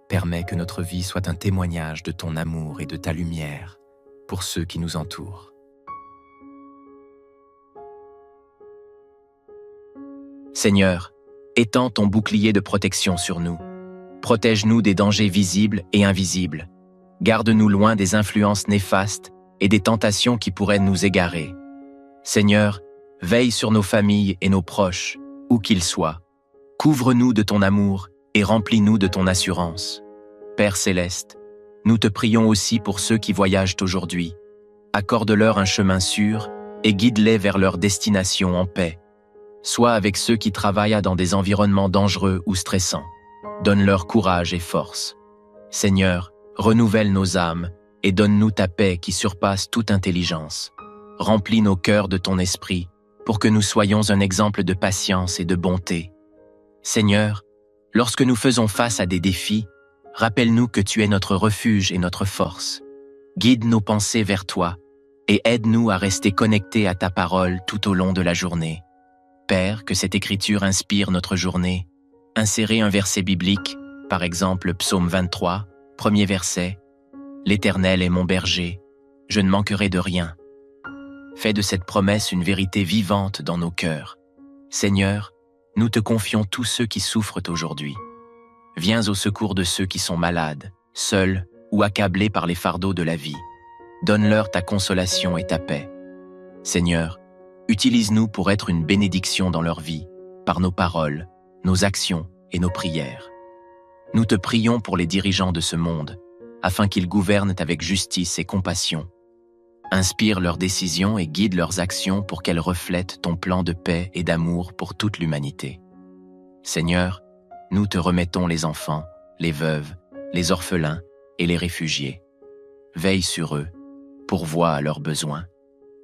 Permets que notre vie soit un témoignage de ton amour et de ta lumière pour ceux qui nous entourent. Seigneur, étends ton bouclier de protection sur nous. Protège-nous des dangers visibles et invisibles. Garde-nous loin des influences néfastes et des tentations qui pourraient nous égarer. Seigneur, veille sur nos familles et nos proches, où qu'ils soient. Couvre-nous de ton amour et remplis-nous de ton assurance. Père céleste, nous te prions aussi pour ceux qui voyagent aujourd'hui. Accorde-leur un chemin sûr et guide-les vers leur destination en paix. Sois avec ceux qui travaillent dans des environnements dangereux ou stressants. Donne-leur courage et force. Seigneur, renouvelle nos âmes et donne-nous ta paix qui surpasse toute intelligence. Remplis nos cœurs de ton esprit pour que nous soyons un exemple de patience et de bonté. Seigneur, Lorsque nous faisons face à des défis, rappelle-nous que tu es notre refuge et notre force. Guide nos pensées vers toi et aide-nous à rester connectés à ta parole tout au long de la journée. Père, que cette écriture inspire notre journée. Insérez un verset biblique, par exemple Psaume 23, premier verset. « L'Éternel est mon berger, je ne manquerai de rien. » Fais de cette promesse une vérité vivante dans nos cœurs. Seigneur, nous te confions tous ceux qui souffrent aujourd'hui. Viens au secours de ceux qui sont malades, seuls ou accablés par les fardeaux de la vie. Donne-leur ta consolation et ta paix. Seigneur, utilise-nous pour être une bénédiction dans leur vie, par nos paroles, nos actions et nos prières. Nous te prions pour les dirigeants de ce monde, afin qu'ils gouvernent avec justice et compassion. Inspire leurs décisions et guide leurs actions pour qu'elles reflètent ton plan de paix et d'amour pour toute l'humanité. Seigneur, nous te remettons les enfants, les veuves, les orphelins et les réfugiés. Veille sur eux, pourvois à leurs besoins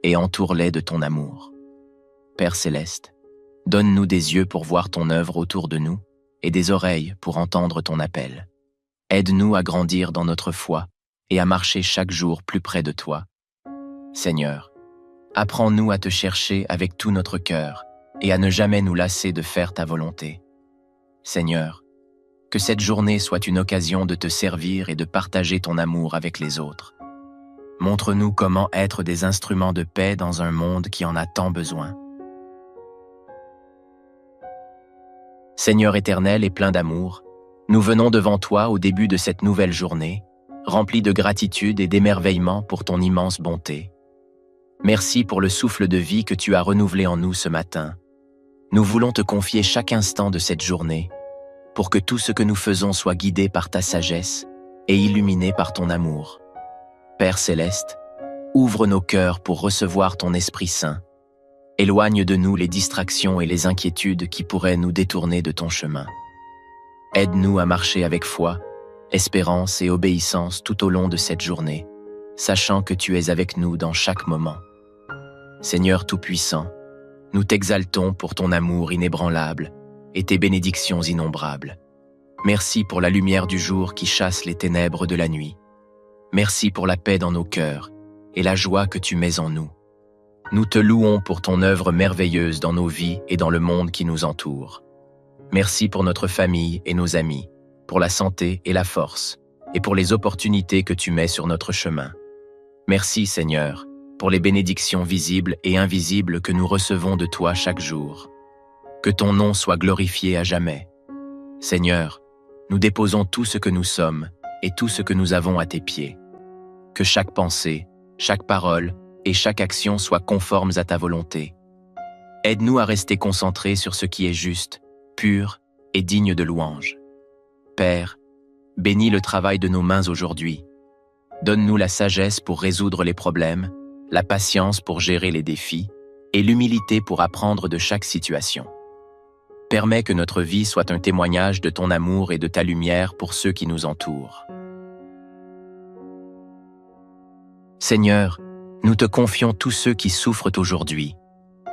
et entoure-les de ton amour. Père céleste, donne-nous des yeux pour voir ton œuvre autour de nous et des oreilles pour entendre ton appel. Aide-nous à grandir dans notre foi et à marcher chaque jour plus près de toi. Seigneur, apprends-nous à te chercher avec tout notre cœur et à ne jamais nous lasser de faire ta volonté. Seigneur, que cette journée soit une occasion de te servir et de partager ton amour avec les autres. Montre-nous comment être des instruments de paix dans un monde qui en a tant besoin. Seigneur éternel et plein d'amour, nous venons devant toi au début de cette nouvelle journée, remplis de gratitude et d'émerveillement pour ton immense bonté. Merci pour le souffle de vie que tu as renouvelé en nous ce matin. Nous voulons te confier chaque instant de cette journée, pour que tout ce que nous faisons soit guidé par ta sagesse et illuminé par ton amour. Père céleste, ouvre nos cœurs pour recevoir ton Esprit Saint. Éloigne de nous les distractions et les inquiétudes qui pourraient nous détourner de ton chemin. Aide-nous à marcher avec foi, espérance et obéissance tout au long de cette journée, sachant que tu es avec nous dans chaque moment. Seigneur Tout-Puissant, nous t'exaltons pour ton amour inébranlable et tes bénédictions innombrables. Merci pour la lumière du jour qui chasse les ténèbres de la nuit. Merci pour la paix dans nos cœurs et la joie que tu mets en nous. Nous te louons pour ton œuvre merveilleuse dans nos vies et dans le monde qui nous entoure. Merci pour notre famille et nos amis, pour la santé et la force, et pour les opportunités que tu mets sur notre chemin. Merci, Seigneur, pour les bénédictions visibles et invisibles que nous recevons de toi chaque jour. Que ton nom soit glorifié à jamais. Seigneur, nous déposons tout ce que nous sommes et tout ce que nous avons à tes pieds. Que chaque pensée, chaque parole et chaque action soient conformes à ta volonté. Aide-nous à rester concentrés sur ce qui est juste, pur et digne de louange. Père, bénis le travail de nos mains aujourd'hui. Donne-nous la sagesse pour résoudre les problèmes, la patience pour gérer les défis et l'humilité pour apprendre de chaque situation. Permets que notre vie soit un témoignage de ton amour et de ta lumière pour ceux qui nous entourent. Seigneur, nous te confions tous ceux qui souffrent aujourd'hui.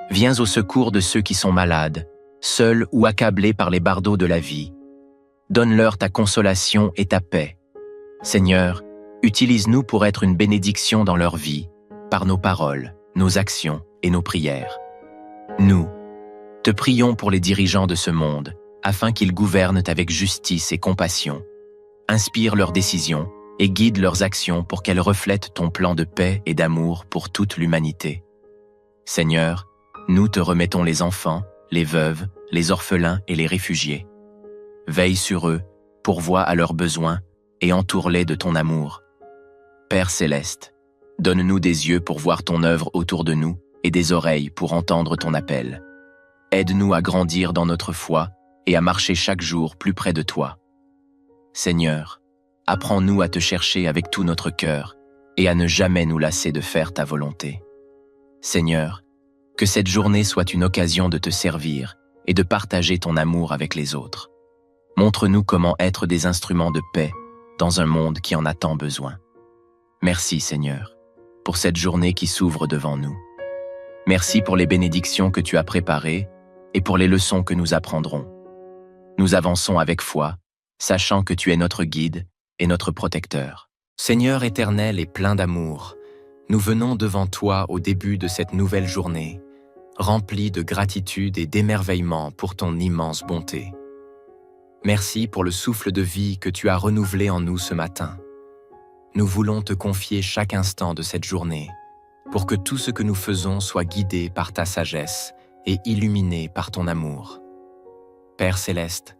Viens au secours de ceux qui sont malades, seuls ou accablés par les bardeaux de la vie. Donne-leur ta consolation et ta paix. Seigneur, utilise-nous pour être une bénédiction dans leur vie, par nos paroles, nos actions et nos prières. Nous, te prions pour les dirigeants de ce monde, afin qu'ils gouvernent avec justice et compassion. Inspire leurs décisions et guide leurs actions pour qu'elles reflètent ton plan de paix et d'amour pour toute l'humanité. Seigneur, nous te remettons les enfants, les veuves, les orphelins et les réfugiés. Veille sur eux, pourvois à leurs besoins et entoure-les de ton amour. Père céleste, donne-nous des yeux pour voir ton œuvre autour de nous et des oreilles pour entendre ton appel. Aide-nous à grandir dans notre foi et à marcher chaque jour plus près de toi. Seigneur, apprends-nous à te chercher avec tout notre cœur et à ne jamais nous lasser de faire ta volonté. Seigneur, que cette journée soit une occasion de te servir et de partager ton amour avec les autres. Montre-nous comment être des instruments de paix dans un monde qui en a tant besoin. Merci, Seigneur, pour cette journée qui s'ouvre devant nous. Merci pour les bénédictions que tu as préparées et pour les leçons que nous apprendrons. Nous avançons avec foi, sachant que tu es notre guide et notre protecteur. Seigneur éternel et plein d'amour, nous venons devant toi au début de cette nouvelle journée, remplis de gratitude et d'émerveillement pour ton immense bonté. Merci pour le souffle de vie que tu as renouvelé en nous ce matin. Nous voulons te confier chaque instant de cette journée, pour que tout ce que nous faisons soit guidé par ta sagesse et illuminé par ton amour. Père céleste,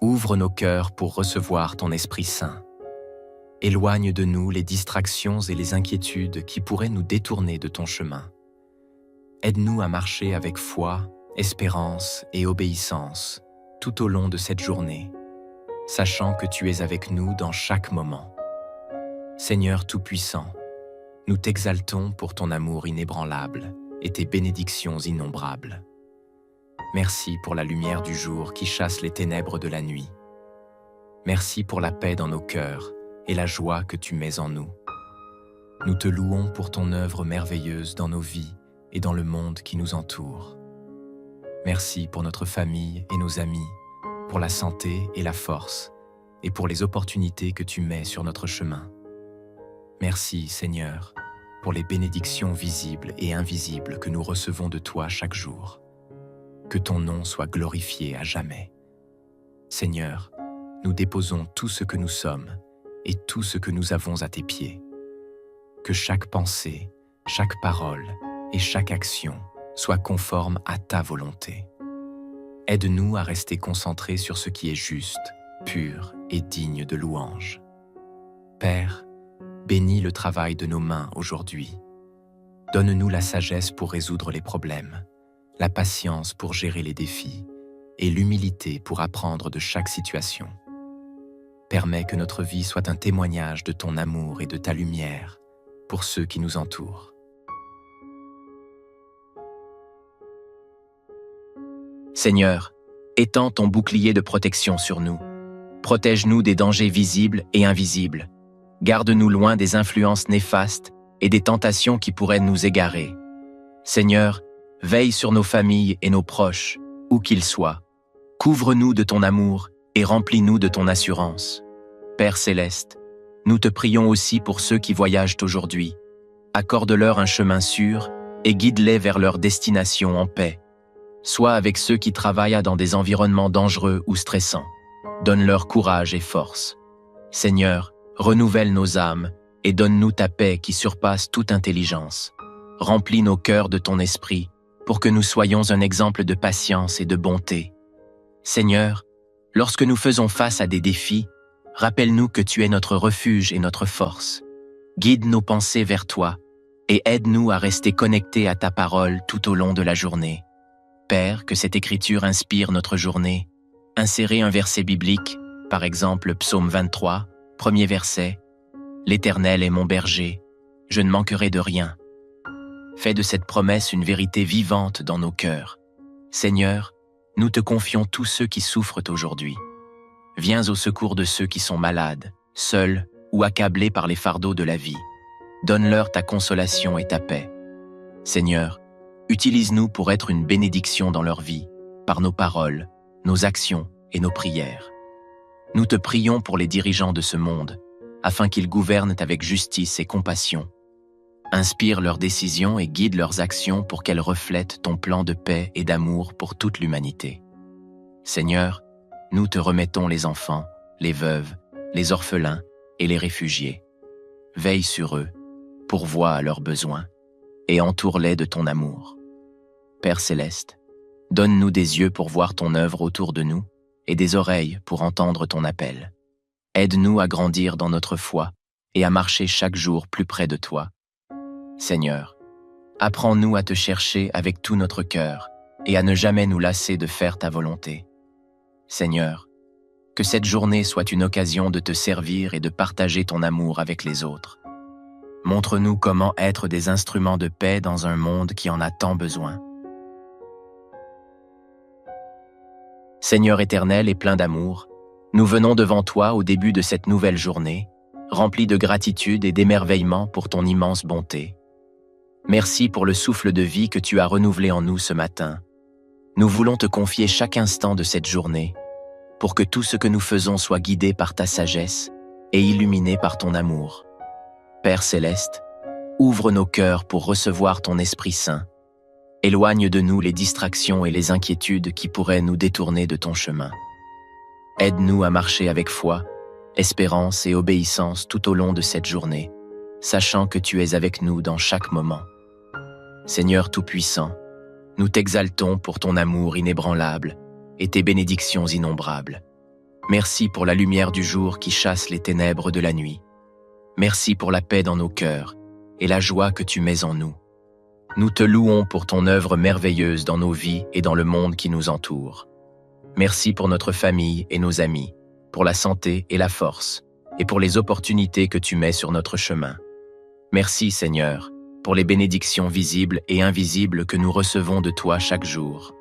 ouvre nos cœurs pour recevoir ton Esprit Saint. Éloigne de nous les distractions et les inquiétudes qui pourraient nous détourner de ton chemin. Aide-nous à marcher avec foi, espérance et obéissance tout au long de cette journée, sachant que tu es avec nous dans chaque moment. Seigneur Tout-Puissant, nous t'exaltons pour ton amour inébranlable et tes bénédictions innombrables. Merci pour la lumière du jour qui chasse les ténèbres de la nuit. Merci pour la paix dans nos cœurs et la joie que tu mets en nous. Nous te louons pour ton œuvre merveilleuse dans nos vies et dans le monde qui nous entoure. Merci pour notre famille et nos amis, pour la santé et la force, et pour les opportunités que tu mets sur notre chemin. Merci, Seigneur, pour les bénédictions visibles et invisibles que nous recevons de toi chaque jour. Que ton nom soit glorifié à jamais. Seigneur, nous déposons tout ce que nous sommes et tout ce que nous avons à tes pieds. Que chaque pensée, chaque parole et chaque action soit conforme à ta volonté. Aide-nous à rester concentrés sur ce qui est juste, pur et digne de louange. Père, bénis le travail de nos mains aujourd'hui. Donne-nous la sagesse pour résoudre les problèmes, la patience pour gérer les défis et l'humilité pour apprendre de chaque situation. Permets que notre vie soit un témoignage de ton amour et de ta lumière pour ceux qui nous entourent. Seigneur, étends ton bouclier de protection sur nous. Protège-nous des dangers visibles et invisibles. Garde-nous loin des influences néfastes et des tentations qui pourraient nous égarer. Seigneur, veille sur nos familles et nos proches, où qu'ils soient. Couvre-nous de ton amour et remplis-nous de ton assurance. Père céleste, nous te prions aussi pour ceux qui voyagent aujourd'hui. Accorde-leur un chemin sûr et guide-les vers leur destination en paix. Sois avec ceux qui travaillent dans des environnements dangereux ou stressants. Donne-leur courage et force. Seigneur, renouvelle nos âmes et donne-nous ta paix qui surpasse toute intelligence. Remplis nos cœurs de ton esprit pour que nous soyons un exemple de patience et de bonté. Seigneur, lorsque nous faisons face à des défis, rappelle-nous que tu es notre refuge et notre force. Guide nos pensées vers toi et aide-nous à rester connectés à ta parole tout au long de la journée. Père, que cette écriture inspire notre journée. Insérez un verset biblique, par exemple Psaume 23, premier verset. « L'Éternel est mon berger, je ne manquerai de rien. » Fais de cette promesse une vérité vivante dans nos cœurs. Seigneur, nous te confions tous ceux qui souffrent aujourd'hui. Viens au secours de ceux qui sont malades, seuls ou accablés par les fardeaux de la vie. Donne-leur ta consolation et ta paix. Seigneur, utilise-nous pour être une bénédiction dans leur vie, par nos paroles, nos actions et nos prières. Nous te prions pour les dirigeants de ce monde, afin qu'ils gouvernent avec justice et compassion. Inspire leurs décisions et guide leurs actions pour qu'elles reflètent ton plan de paix et d'amour pour toute l'humanité. Seigneur, nous te remettons les enfants, les veuves, les orphelins et les réfugiés. Veille sur eux, pourvois à leurs besoins et entoure-les de ton amour. Père céleste, donne-nous des yeux pour voir ton œuvre autour de nous et des oreilles pour entendre ton appel. Aide-nous à grandir dans notre foi et à marcher chaque jour plus près de toi. Seigneur, apprends-nous à te chercher avec tout notre cœur et à ne jamais nous lasser de faire ta volonté. Seigneur, que cette journée soit une occasion de te servir et de partager ton amour avec les autres. Montre-nous comment être des instruments de paix dans un monde qui en a tant besoin. Seigneur éternel et plein d'amour, nous venons devant toi au début de cette nouvelle journée, remplis de gratitude et d'émerveillement pour ton immense bonté. Merci pour le souffle de vie que tu as renouvelé en nous ce matin. Nous voulons te confier chaque instant de cette journée, pour que tout ce que nous faisons soit guidé par ta sagesse et illuminé par ton amour. Père céleste, ouvre nos cœurs pour recevoir ton Esprit Saint. Éloigne de nous les distractions et les inquiétudes qui pourraient nous détourner de ton chemin. Aide-nous à marcher avec foi, espérance et obéissance tout au long de cette journée, sachant que tu es avec nous dans chaque moment. Seigneur Tout-Puissant, nous t'exaltons pour ton amour inébranlable et tes bénédictions innombrables. Merci pour la lumière du jour qui chasse les ténèbres de la nuit. Merci pour la paix dans nos cœurs et la joie que tu mets en nous. Nous te louons pour ton œuvre merveilleuse dans nos vies et dans le monde qui nous entoure. Merci pour notre famille et nos amis, pour la santé et la force, et pour les opportunités que tu mets sur notre chemin. Merci, Seigneur, pour les bénédictions visibles et invisibles que nous recevons de toi chaque jour.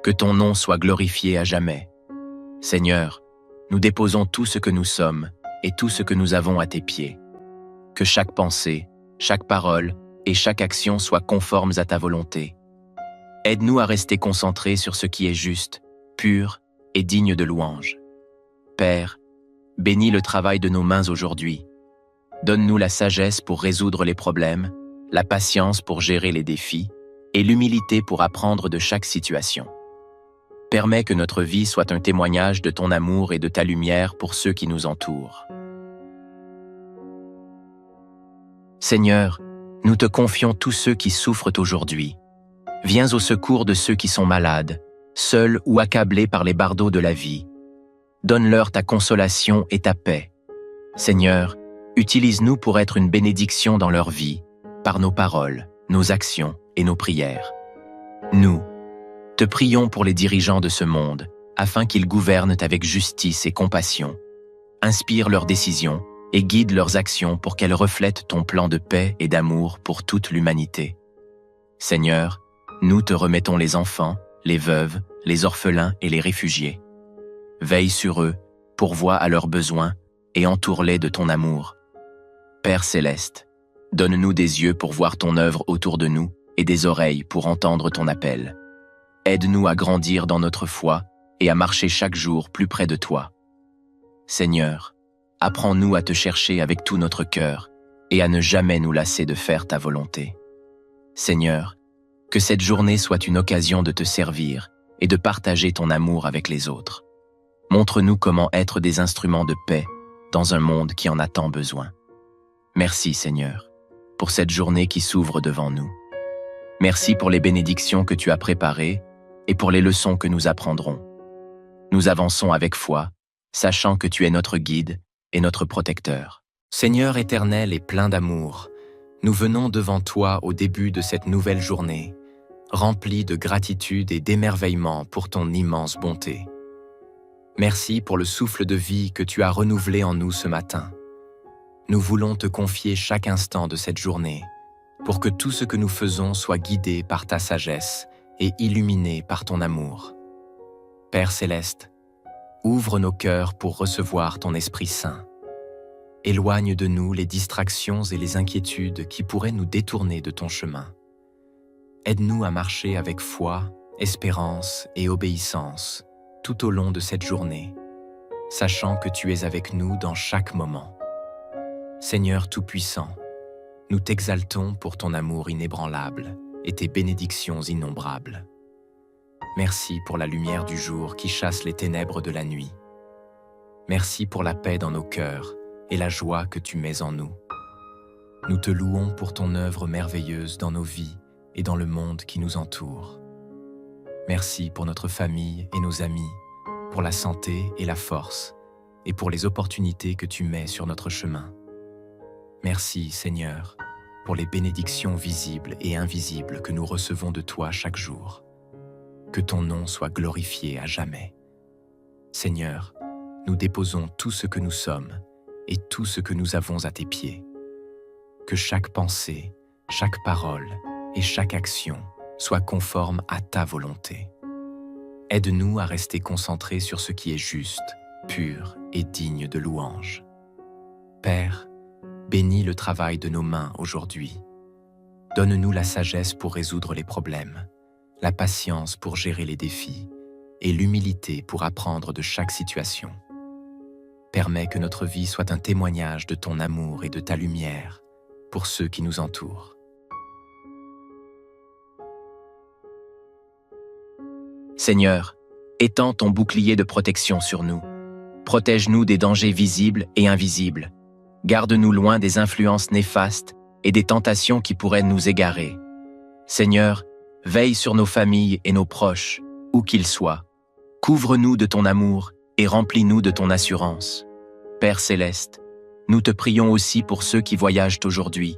Que ton nom soit glorifié à jamais. Seigneur, nous déposons tout ce que nous sommes et tout ce que nous avons à tes pieds. Que chaque pensée, chaque parole et chaque action soient conformes à ta volonté. Aide-nous à rester concentrés sur ce qui est juste, pur et digne de louange. Père, bénis le travail de nos mains aujourd'hui. Donne-nous la sagesse pour résoudre les problèmes, la patience pour gérer les défis et l'humilité pour apprendre de chaque situation. Permets que notre vie soit un témoignage de ton amour et de ta lumière pour ceux qui nous entourent. Seigneur, nous te confions tous ceux qui souffrent aujourd'hui. Viens au secours de ceux qui sont malades, seuls ou accablés par les bardeaux de la vie. Donne-leur ta consolation et ta paix. Seigneur, utilise-nous pour être une bénédiction dans leur vie, par nos paroles, nos actions et nos prières. Nous te prions pour les dirigeants de ce monde, afin qu'ils gouvernent avec justice et compassion. Inspire leurs décisions et guide leurs actions pour qu'elles reflètent ton plan de paix et d'amour pour toute l'humanité. Seigneur, nous te remettons les enfants, les veuves, les orphelins et les réfugiés. Veille sur eux, pourvois à leurs besoins et entoure-les de ton amour. Père céleste, donne-nous des yeux pour voir ton œuvre autour de nous et des oreilles pour entendre ton appel. Aide-nous à grandir dans notre foi et à marcher chaque jour plus près de toi. Seigneur, apprends-nous à te chercher avec tout notre cœur et à ne jamais nous lasser de faire ta volonté. Seigneur, que cette journée soit une occasion de te servir et de partager ton amour avec les autres. Montre-nous comment être des instruments de paix dans un monde qui en a tant besoin. Merci, Seigneur, pour cette journée qui s'ouvre devant nous. Merci pour les bénédictions que tu as préparées et pour les leçons que nous apprendrons. Nous avançons avec foi, sachant que tu es notre guide et notre protecteur. Seigneur éternel et plein d'amour, nous venons devant toi au début de cette nouvelle journée, remplis de gratitude et d'émerveillement pour ton immense bonté. Merci pour le souffle de vie que tu as renouvelé en nous ce matin. Nous voulons te confier chaque instant de cette journée, pour que tout ce que nous faisons soit guidé par ta sagesse et illuminé par ton amour. Père céleste, ouvre nos cœurs pour recevoir ton Esprit Saint. Éloigne de nous les distractions et les inquiétudes qui pourraient nous détourner de ton chemin. Aide-nous à marcher avec foi, espérance et obéissance tout au long de cette journée, sachant que tu es avec nous dans chaque moment. Seigneur Tout-Puissant, nous t'exaltons pour ton amour inébranlable et tes bénédictions innombrables. Merci pour la lumière du jour qui chasse les ténèbres de la nuit. Merci pour la paix dans nos cœurs et la joie que tu mets en nous. Nous te louons pour ton œuvre merveilleuse dans nos vies et dans le monde qui nous entoure. Merci pour notre famille et nos amis, pour la santé et la force, et pour les opportunités que tu mets sur notre chemin. Merci, Seigneur, pour les bénédictions visibles et invisibles que nous recevons de toi chaque jour. Que ton nom soit glorifié à jamais. Seigneur, nous déposons tout ce que nous sommes et tout ce que nous avons à tes pieds. Que chaque pensée, chaque parole et chaque action soit conforme à ta volonté. Aide-nous à rester concentrés sur ce qui est juste, pur et digne de louange. Père, bénis le travail de nos mains aujourd'hui. Donne-nous la sagesse pour résoudre les problèmes, la patience pour gérer les défis et l'humilité pour apprendre de chaque situation. Permets que notre vie soit un témoignage de ton amour et de ta lumière pour ceux qui nous entourent. Seigneur, étends ton bouclier de protection sur nous. Protège-nous des dangers visibles et invisibles. Garde-nous loin des influences néfastes et des tentations qui pourraient nous égarer. Seigneur, veille sur nos familles et nos proches, où qu'ils soient. Couvre-nous de ton amour et remplis-nous de ton assurance. Père céleste, nous te prions aussi pour ceux qui voyagent aujourd'hui.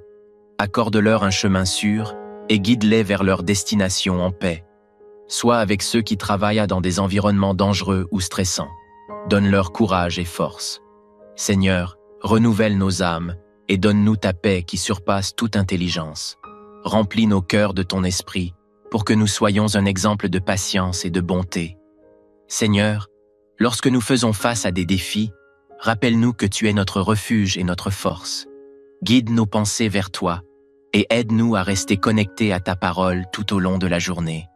Accorde-leur un chemin sûr et guide-les vers leur destination en paix. Sois avec ceux qui travaillent dans des environnements dangereux ou stressants. Donne-leur courage et force. Seigneur, renouvelle nos âmes et donne-nous ta paix qui surpasse toute intelligence. Remplis nos cœurs de ton esprit pour que nous soyons un exemple de patience et de bonté. Seigneur, lorsque nous faisons face à des défis, rappelle-nous que tu es notre refuge et notre force. Guide nos pensées vers toi et aide-nous à rester connectés à ta parole tout au long de la journée.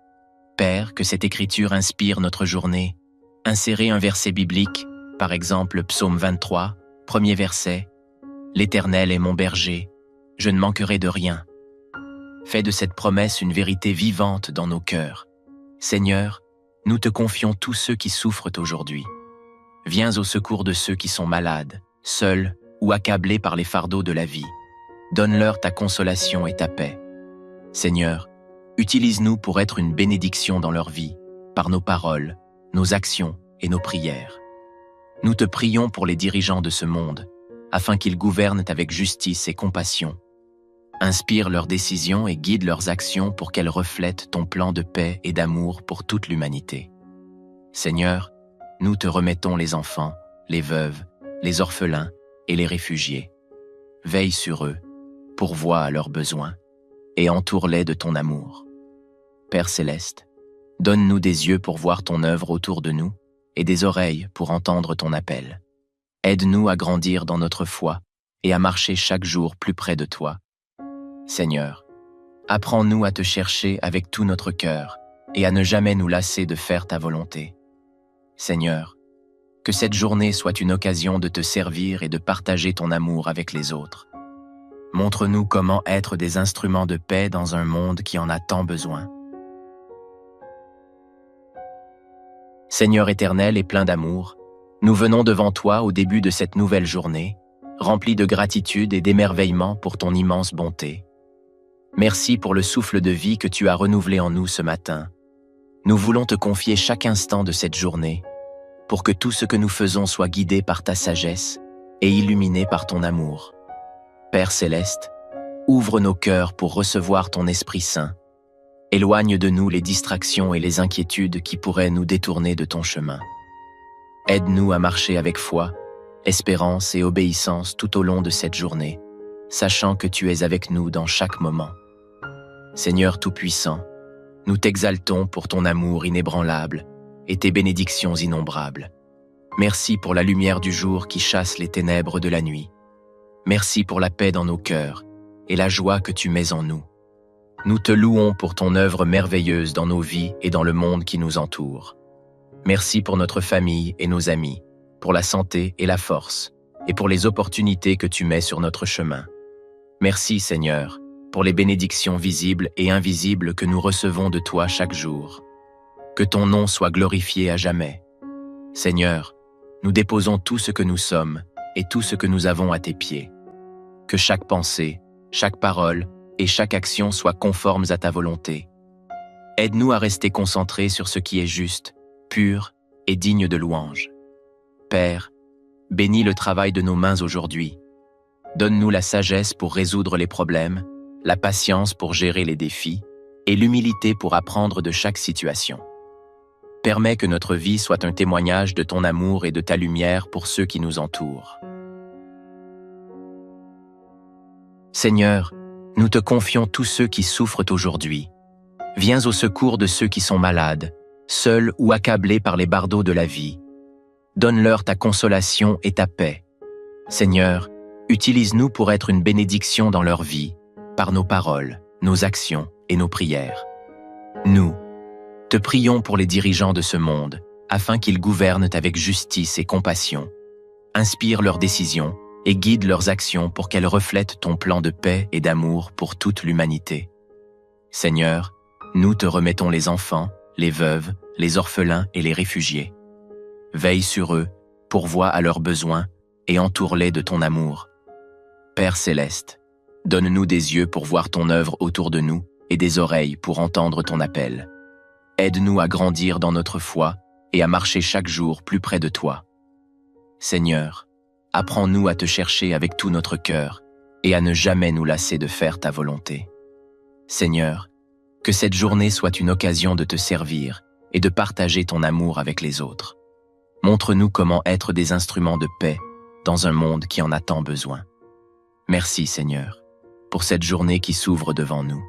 Père, que cette écriture inspire notre journée. Insérez un verset biblique, par exemple Psaume 23, premier verset. « L'Éternel est mon berger, je ne manquerai de rien. » Fais de cette promesse une vérité vivante dans nos cœurs. Seigneur, nous te confions tous ceux qui souffrent aujourd'hui. Viens au secours de ceux qui sont malades, seuls ou accablés par les fardeaux de la vie. Donne-leur ta consolation et ta paix. Seigneur, utilise-nous pour être une bénédiction dans leur vie, par nos paroles, nos actions et nos prières. Nous te prions pour les dirigeants de ce monde, afin qu'ils gouvernent avec justice et compassion. Inspire leurs décisions et guide leurs actions pour qu'elles reflètent ton plan de paix et d'amour pour toute l'humanité. Seigneur, nous te remettons les enfants, les veuves, les orphelins et les réfugiés. Veille sur eux, pourvois à leurs besoins et entoure-les de ton amour. Père céleste, donne-nous des yeux pour voir ton œuvre autour de nous et des oreilles pour entendre ton appel. Aide-nous à grandir dans notre foi et à marcher chaque jour plus près de toi. Seigneur, apprends-nous à te chercher avec tout notre cœur et à ne jamais nous lasser de faire ta volonté. Seigneur, que cette journée soit une occasion de te servir et de partager ton amour avec les autres. Montre-nous comment être des instruments de paix dans un monde qui en a tant besoin. Seigneur éternel et plein d'amour, nous venons devant toi au début de cette nouvelle journée, remplis de gratitude et d'émerveillement pour ton immense bonté. Merci pour le souffle de vie que tu as renouvelé en nous ce matin. Nous voulons te confier chaque instant de cette journée, pour que tout ce que nous faisons soit guidé par ta sagesse et illuminé par ton amour. Père céleste, ouvre nos cœurs pour recevoir ton Esprit Saint. Éloigne de nous les distractions et les inquiétudes qui pourraient nous détourner de ton chemin. Aide-nous à marcher avec foi, espérance et obéissance tout au long de cette journée, sachant que tu es avec nous dans chaque moment. Seigneur Tout-Puissant, nous t'exaltons pour ton amour inébranlable et tes bénédictions innombrables. Merci pour la lumière du jour qui chasse les ténèbres de la nuit. Merci pour la paix dans nos cœurs et la joie que tu mets en nous. Nous te louons pour ton œuvre merveilleuse dans nos vies et dans le monde qui nous entoure. Merci pour notre famille et nos amis, pour la santé et la force, et pour les opportunités que tu mets sur notre chemin. Merci Seigneur, pour les bénédictions visibles et invisibles que nous recevons de toi chaque jour. Que ton nom soit glorifié à jamais. Seigneur, nous déposons tout ce que nous sommes et tout ce que nous avons à tes pieds. Que chaque pensée, chaque parole et chaque action soient conformes à ta volonté. Aide-nous à rester concentrés sur ce qui est juste, pur et digne de louange. Père, bénis le travail de nos mains aujourd'hui. Donne-nous la sagesse pour résoudre les problèmes, la patience pour gérer les défis et l'humilité pour apprendre de chaque situation. Permets que notre vie soit un témoignage de ton amour et de ta lumière pour ceux qui nous entourent. Seigneur, nous te confions tous ceux qui souffrent aujourd'hui. Viens au secours de ceux qui sont malades, seuls ou accablés par les bardeaux de la vie. Donne-leur ta consolation et ta paix. Seigneur, utilise-nous pour être une bénédiction dans leur vie, par nos paroles, nos actions et nos prières. Nous, Te prions pour les dirigeants de ce monde, afin qu'ils gouvernent avec justice et compassion. Inspire leurs décisions et guide leurs actions pour qu'elles reflètent ton plan de paix et d'amour pour toute l'humanité. Seigneur, nous te remettons les enfants, les veuves, les orphelins et les réfugiés. Veille sur eux, pourvois à leurs besoins et entoure-les de ton amour. Père céleste, donne-nous des yeux pour voir ton œuvre autour de nous et des oreilles pour entendre ton appel. Aide-nous à grandir dans notre foi et à marcher chaque jour plus près de toi. Seigneur, apprends-nous à te chercher avec tout notre cœur et à ne jamais nous lasser de faire ta volonté. Seigneur, que cette journée soit une occasion de te servir et de partager ton amour avec les autres. Montre-nous comment être des instruments de paix dans un monde qui en a tant besoin. Merci Seigneur, pour cette journée qui s'ouvre devant nous.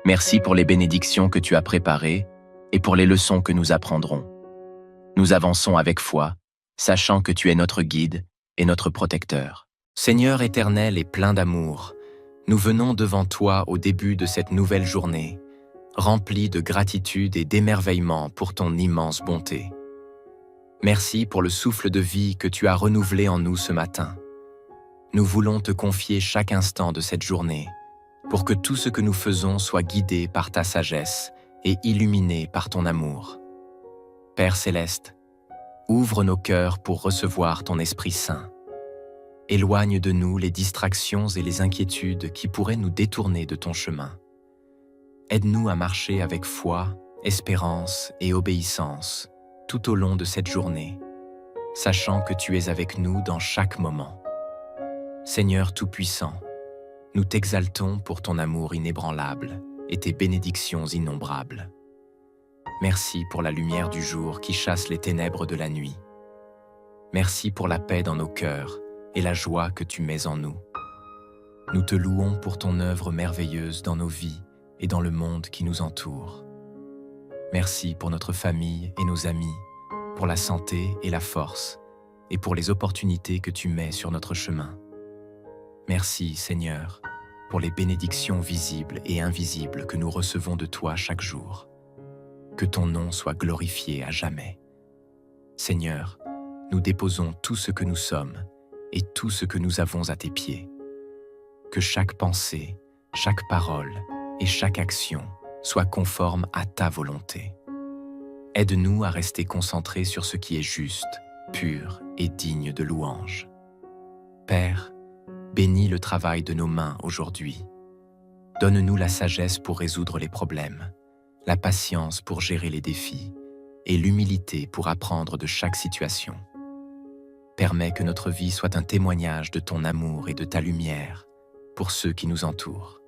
Merci pour les bénédictions que tu as préparées et pour les leçons que nous apprendrons. Nous avançons avec foi, sachant que tu es notre guide et notre protecteur. Seigneur éternel et plein d'amour, nous venons devant toi au début de cette nouvelle journée, remplis de gratitude et d'émerveillement pour ton immense bonté. Merci pour le souffle de vie que tu as renouvelé en nous ce matin. Nous voulons te confier chaque instant de cette journée, pour que tout ce que nous faisons soit guidé par ta sagesse et illuminé par ton amour. Père céleste, ouvre nos cœurs pour recevoir ton Esprit Saint. Éloigne de nous les distractions et les inquiétudes qui pourraient nous détourner de ton chemin. Aide-nous à marcher avec foi, espérance et obéissance tout au long de cette journée, sachant que tu es avec nous dans chaque moment. Seigneur Tout-Puissant, nous t'exaltons pour ton amour inébranlable et tes bénédictions innombrables. Merci pour la lumière du jour qui chasse les ténèbres de la nuit. Merci pour la paix dans nos cœurs et la joie que tu mets en nous. Nous te louons pour ton œuvre merveilleuse dans nos vies et dans le monde qui nous entoure. Merci pour notre famille et nos amis, pour la santé et la force, et pour les opportunités que tu mets sur notre chemin. Merci, Seigneur, pour les bénédictions visibles et invisibles que nous recevons de toi chaque jour. Que ton nom soit glorifié à jamais. Seigneur, nous déposons tout ce que nous sommes et tout ce que nous avons à tes pieds. Que chaque pensée, chaque parole et chaque action soit conforme à ta volonté. Aide-nous à rester concentrés sur ce qui est juste, pur et digne de louange. Père, bénis le travail de nos mains aujourd'hui. Donne-nous la sagesse pour résoudre les problèmes, la patience pour gérer les défis et l'humilité pour apprendre de chaque situation. Permets que notre vie soit un témoignage de ton amour et de ta lumière pour ceux qui nous entourent.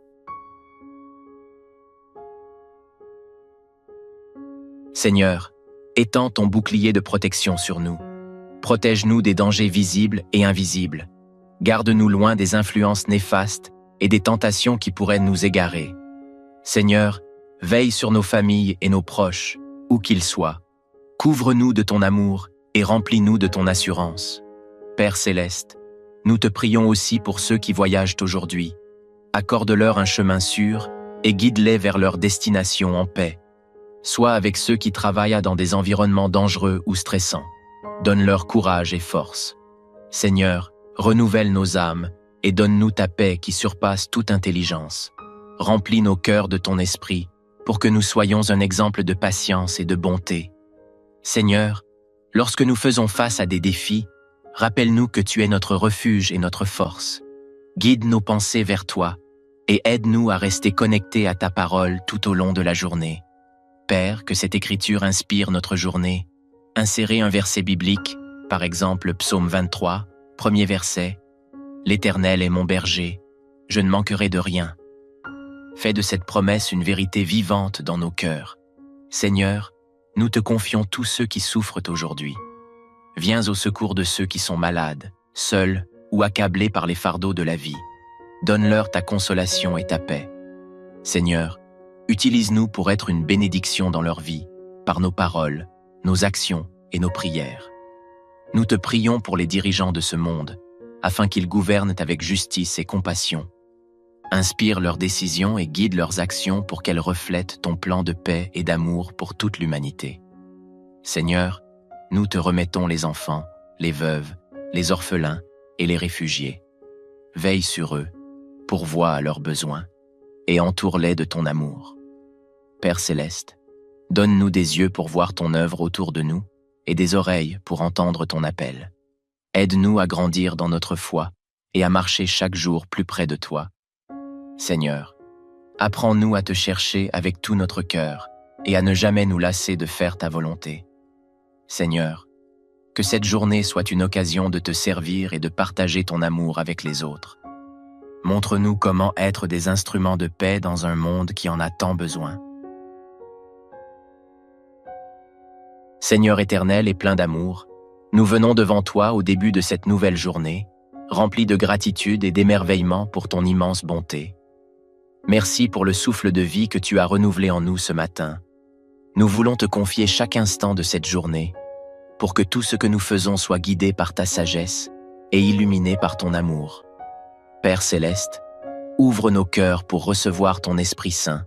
Seigneur, étends ton bouclier de protection sur nous. Protège-nous des dangers visibles et invisibles. Garde-nous loin des influences néfastes et des tentations qui pourraient nous égarer. Seigneur, veille sur nos familles et nos proches, où qu'ils soient. Couvre-nous de ton amour et remplis-nous de ton assurance. Père céleste, nous te prions aussi pour ceux qui voyagent aujourd'hui. Accorde-leur un chemin sûr et guide-les vers leur destination en paix. Sois avec ceux qui travaillent dans des environnements dangereux ou stressants. Donne-leur courage et force. Seigneur, renouvelle nos âmes et donne-nous ta paix qui surpasse toute intelligence. Remplis nos cœurs de ton esprit pour que nous soyons un exemple de patience et de bonté. Seigneur, lorsque nous faisons face à des défis, rappelle-nous que tu es notre refuge et notre force. Guide nos pensées vers toi et aide-nous à rester connectés à ta parole tout au long de la journée. Père, que cette écriture inspire notre journée. Insérez un verset biblique, par exemple Psaume 23, premier verset. « L'Éternel est mon berger, je ne manquerai de rien. » Fais de cette promesse une vérité vivante dans nos cœurs. Seigneur, nous te confions tous ceux qui souffrent aujourd'hui. Viens au secours de ceux qui sont malades, seuls ou accablés par les fardeaux de la vie. Donne-leur ta consolation et ta paix. Seigneur, utilise-nous pour être une bénédiction dans leur vie, par nos paroles, nos actions et nos prières. Nous te prions pour les dirigeants de ce monde, afin qu'ils gouvernent avec justice et compassion. Inspire leurs décisions et guide leurs actions pour qu'elles reflètent ton plan de paix et d'amour pour toute l'humanité. Seigneur, nous te remettons les enfants, les veuves, les orphelins et les réfugiés. Veille sur eux, pourvois à leurs besoins et entoure-les de ton amour. Père céleste, donne-nous des yeux pour voir ton œuvre autour de nous et des oreilles pour entendre ton appel. Aide-nous à grandir dans notre foi et à marcher chaque jour plus près de toi. Seigneur, apprends-nous à te chercher avec tout notre cœur et à ne jamais nous lasser de faire ta volonté. Seigneur, que cette journée soit une occasion de te servir et de partager ton amour avec les autres. Montre-nous comment être des instruments de paix dans un monde qui en a tant besoin. Seigneur éternel et plein d'amour, nous venons devant toi au début de cette nouvelle journée, remplis de gratitude et d'émerveillement pour ton immense bonté. Merci pour le souffle de vie que tu as renouvelé en nous ce matin. Nous voulons te confier chaque instant de cette journée, pour que tout ce que nous faisons soit guidé par ta sagesse et illuminé par ton amour. Père céleste, ouvre nos cœurs pour recevoir ton Esprit Saint.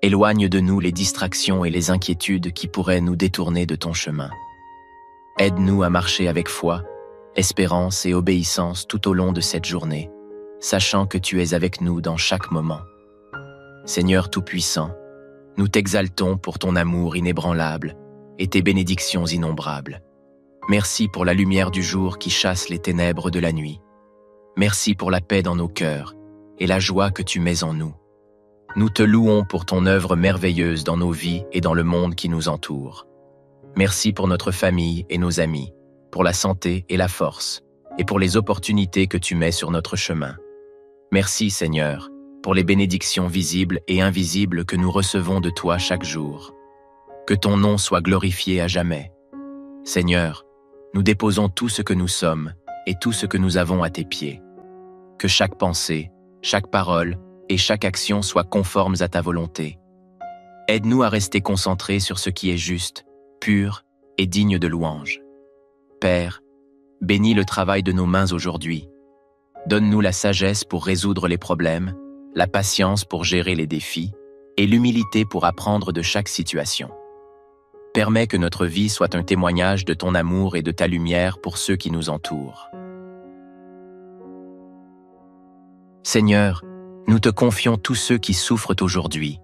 Éloigne de nous les distractions et les inquiétudes qui pourraient nous détourner de ton chemin. Aide-nous à marcher avec foi, espérance et obéissance tout au long de cette journée, sachant que tu es avec nous dans chaque moment. Seigneur Tout-Puissant, nous t'exaltons pour ton amour inébranlable et tes bénédictions innombrables. Merci pour la lumière du jour qui chasse les ténèbres de la nuit. Merci pour la paix dans nos cœurs et la joie que tu mets en nous. Nous te louons pour ton œuvre merveilleuse dans nos vies et dans le monde qui nous entoure. Merci pour notre famille et nos amis, pour la santé et la force, et pour les opportunités que tu mets sur notre chemin. Merci Seigneur, pour les bénédictions visibles et invisibles que nous recevons de toi chaque jour. Que ton nom soit glorifié à jamais. Seigneur, nous déposons tout ce que nous sommes et tout ce que nous avons à tes pieds. Que chaque pensée, chaque parole et chaque action soient conformes à ta volonté. Aide-nous à rester concentrés sur ce qui est juste, pur et digne de louange. Père, bénis le travail de nos mains aujourd'hui. Donne-nous la sagesse pour résoudre les problèmes, la patience pour gérer les défis et l'humilité pour apprendre de chaque situation. Permets que notre vie soit un témoignage de ton amour et de ta lumière pour ceux qui nous entourent. Seigneur, nous te confions tous ceux qui souffrent aujourd'hui.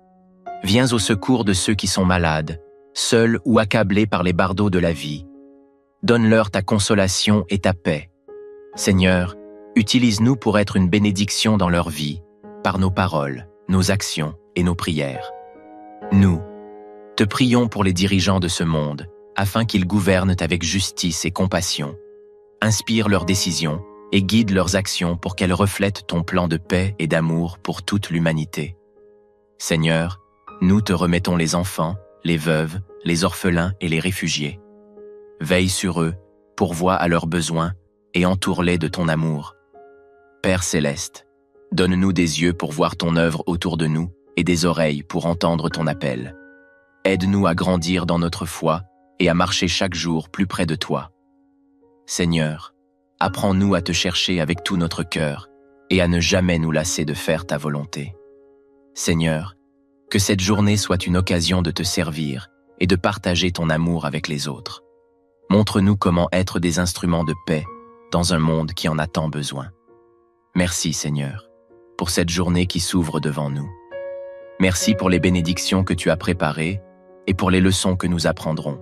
Viens au secours de ceux qui sont malades, seuls ou accablés par les bardeaux de la vie. Donne-leur ta consolation et ta paix. Seigneur, utilise-nous pour être une bénédiction dans leur vie, par nos paroles, nos actions et nos prières. Nous, te prions pour les dirigeants de ce monde, afin qu'ils gouvernent avec justice et compassion. Inspire leurs décisions et guide leurs actions pour qu'elles reflètent ton plan de paix et d'amour pour toute l'humanité. Seigneur, nous te remettons les enfants, les veuves, les orphelins et les réfugiés. Veille sur eux, pourvois à leurs besoins et entoure-les de ton amour. Père céleste, donne-nous des yeux pour voir ton œuvre autour de nous et des oreilles pour entendre ton appel. Aide-nous à grandir dans notre foi et à marcher chaque jour plus près de toi. Seigneur, apprends-nous à te chercher avec tout notre cœur et à ne jamais nous lasser de faire ta volonté. Seigneur, que cette journée soit une occasion de te servir et de partager ton amour avec les autres. Montre-nous comment être des instruments de paix dans un monde qui en a tant besoin. Merci Seigneur, pour cette journée qui s'ouvre devant nous. Merci pour les bénédictions que tu as préparées et pour les leçons que nous apprendrons.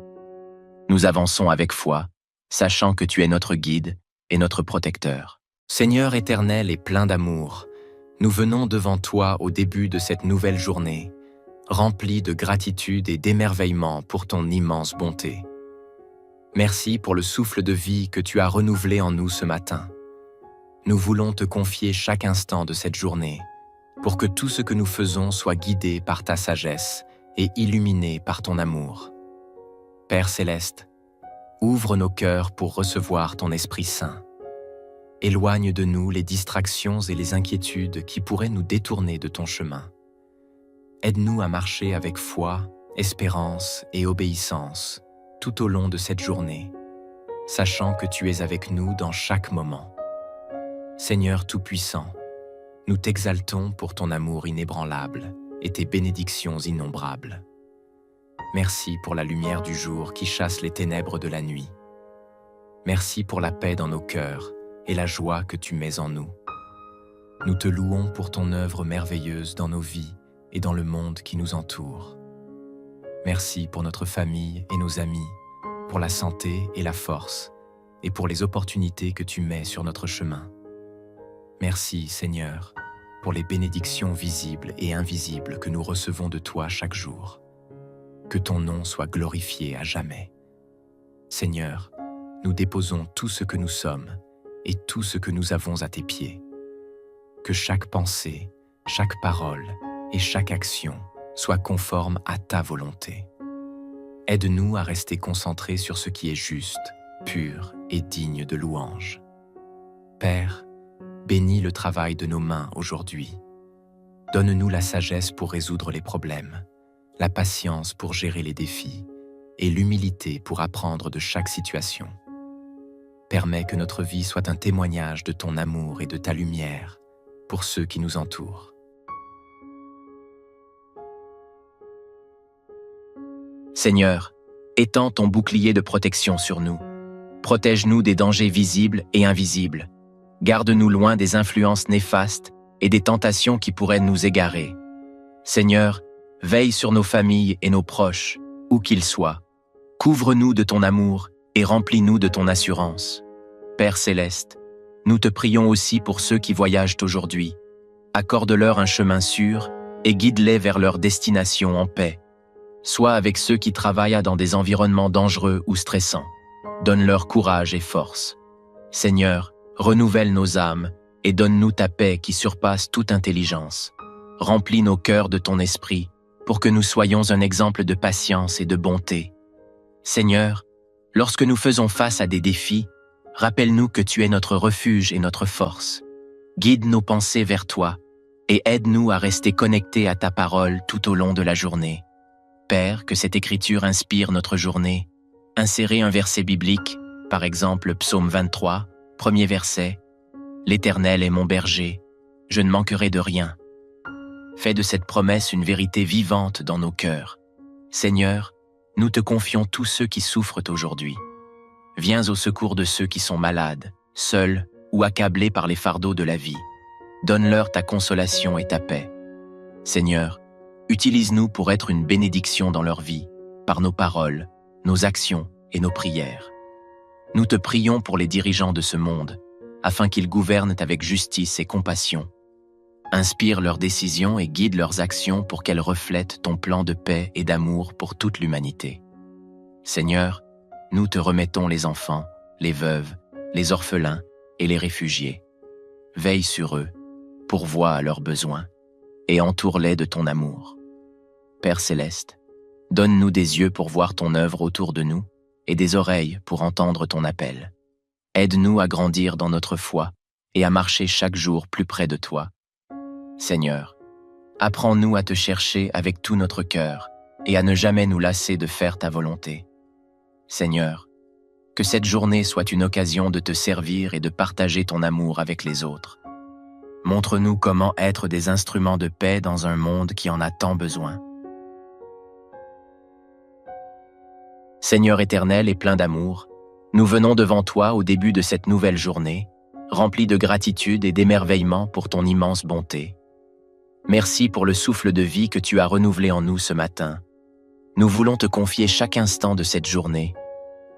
Nous avançons avec foi, sachant que tu es notre guide et notre protecteur. Seigneur éternel et plein d'amour, nous venons devant toi au début de cette nouvelle journée, remplis de gratitude et d'émerveillement pour ton immense bonté. Merci pour le souffle de vie que tu as renouvelé en nous ce matin. Nous voulons te confier chaque instant de cette journée, pour que tout ce que nous faisons soit guidé par ta sagesse et illuminé par ton amour. Père céleste, ouvre nos cœurs pour recevoir ton Esprit Saint. Éloigne de nous les distractions et les inquiétudes qui pourraient nous détourner de ton chemin. Aide-nous à marcher avec foi, espérance et obéissance tout au long de cette journée, sachant que tu es avec nous dans chaque moment. Seigneur Tout-Puissant, Nous t'exaltons pour ton amour inébranlable et tes bénédictions innombrables. Merci pour la lumière du jour qui chasse les ténèbres de la nuit. Merci pour la paix dans nos cœurs et la joie que tu mets en nous. Nous te louons pour ton œuvre merveilleuse dans nos vies et dans le monde qui nous entoure. Merci pour notre famille et nos amis, pour la santé et la force, et pour les opportunités que tu mets sur notre chemin. Merci, Seigneur, pour les bénédictions visibles et invisibles que nous recevons de toi chaque jour. Que ton nom soit glorifié à jamais. Seigneur, nous déposons tout ce que nous sommes et tout ce que nous avons à tes pieds. Que chaque pensée, chaque parole et chaque action soit conforme à ta volonté. Aide-nous à rester concentrés sur ce qui est juste, pur et digne de louange. Père, bénis le travail de nos mains aujourd'hui. Donne-nous la sagesse pour résoudre les problèmes, la patience pour gérer les défis et l'humilité pour apprendre de chaque situation. Permets que notre vie soit un témoignage de ton amour et de ta lumière pour ceux qui nous entourent. Seigneur, étends ton bouclier de protection sur nous. Protège-nous des dangers visibles et invisibles. Garde-nous loin des influences néfastes et des tentations qui pourraient nous égarer. Seigneur, veille sur nos familles et nos proches, où qu'ils soient. Couvre-nous de ton amour et remplis-nous de ton assurance. Père céleste, nous te prions aussi pour ceux qui voyagent aujourd'hui. Accorde-leur un chemin sûr et guide-les vers leur destination en paix. Sois avec ceux qui travaillent dans des environnements dangereux ou stressants. Donne-leur courage et force. Seigneur, renouvelle nos âmes et donne-nous ta paix qui surpasse toute intelligence. Remplis nos cœurs de ton esprit pour que nous soyons un exemple de patience et de bonté. Seigneur, lorsque nous faisons face à des défis, rappelle-nous que tu es notre refuge et notre force. Guide nos pensées vers toi et aide-nous à rester connectés à ta parole tout au long de la journée. Père, que cette écriture inspire notre journée. Insérez un verset biblique, par exemple Psaume 23, premier verset. « L'Éternel est mon berger, je ne manquerai de rien. » Fais de cette promesse une vérité vivante dans nos cœurs. Seigneur, nous te confions tous ceux qui souffrent aujourd'hui. Viens au secours de ceux qui sont malades, seuls ou accablés par les fardeaux de la vie. Donne-leur ta consolation et ta paix. Seigneur, utilise-nous pour être une bénédiction dans leur vie, par nos paroles, nos actions et nos prières. Nous te prions pour les dirigeants de ce monde, afin qu'ils gouvernent avec justice et compassion. Inspire leurs décisions et guide leurs actions pour qu'elles reflètent ton plan de paix et d'amour pour toute l'humanité. Seigneur, nous te remettons les enfants, les veuves, les orphelins et les réfugiés. Veille sur eux, pourvois à leurs besoins et entoure-les de ton amour. Père céleste, donne-nous des yeux pour voir ton œuvre autour de nous et des oreilles pour entendre ton appel. Aide-nous à grandir dans notre foi et à marcher chaque jour plus près de toi. Seigneur, apprends-nous à te chercher avec tout notre cœur et à ne jamais nous lasser de faire ta volonté. Seigneur, que cette journée soit une occasion de te servir et de partager ton amour avec les autres. Montre-nous comment être des instruments de paix dans un monde qui en a tant besoin. Seigneur éternel et plein d'amour, nous venons devant toi au début de cette nouvelle journée, remplis de gratitude et d'émerveillement pour ton immense bonté. Merci pour le souffle de vie que tu as renouvelé en nous ce matin. Nous voulons te confier chaque instant de cette journée,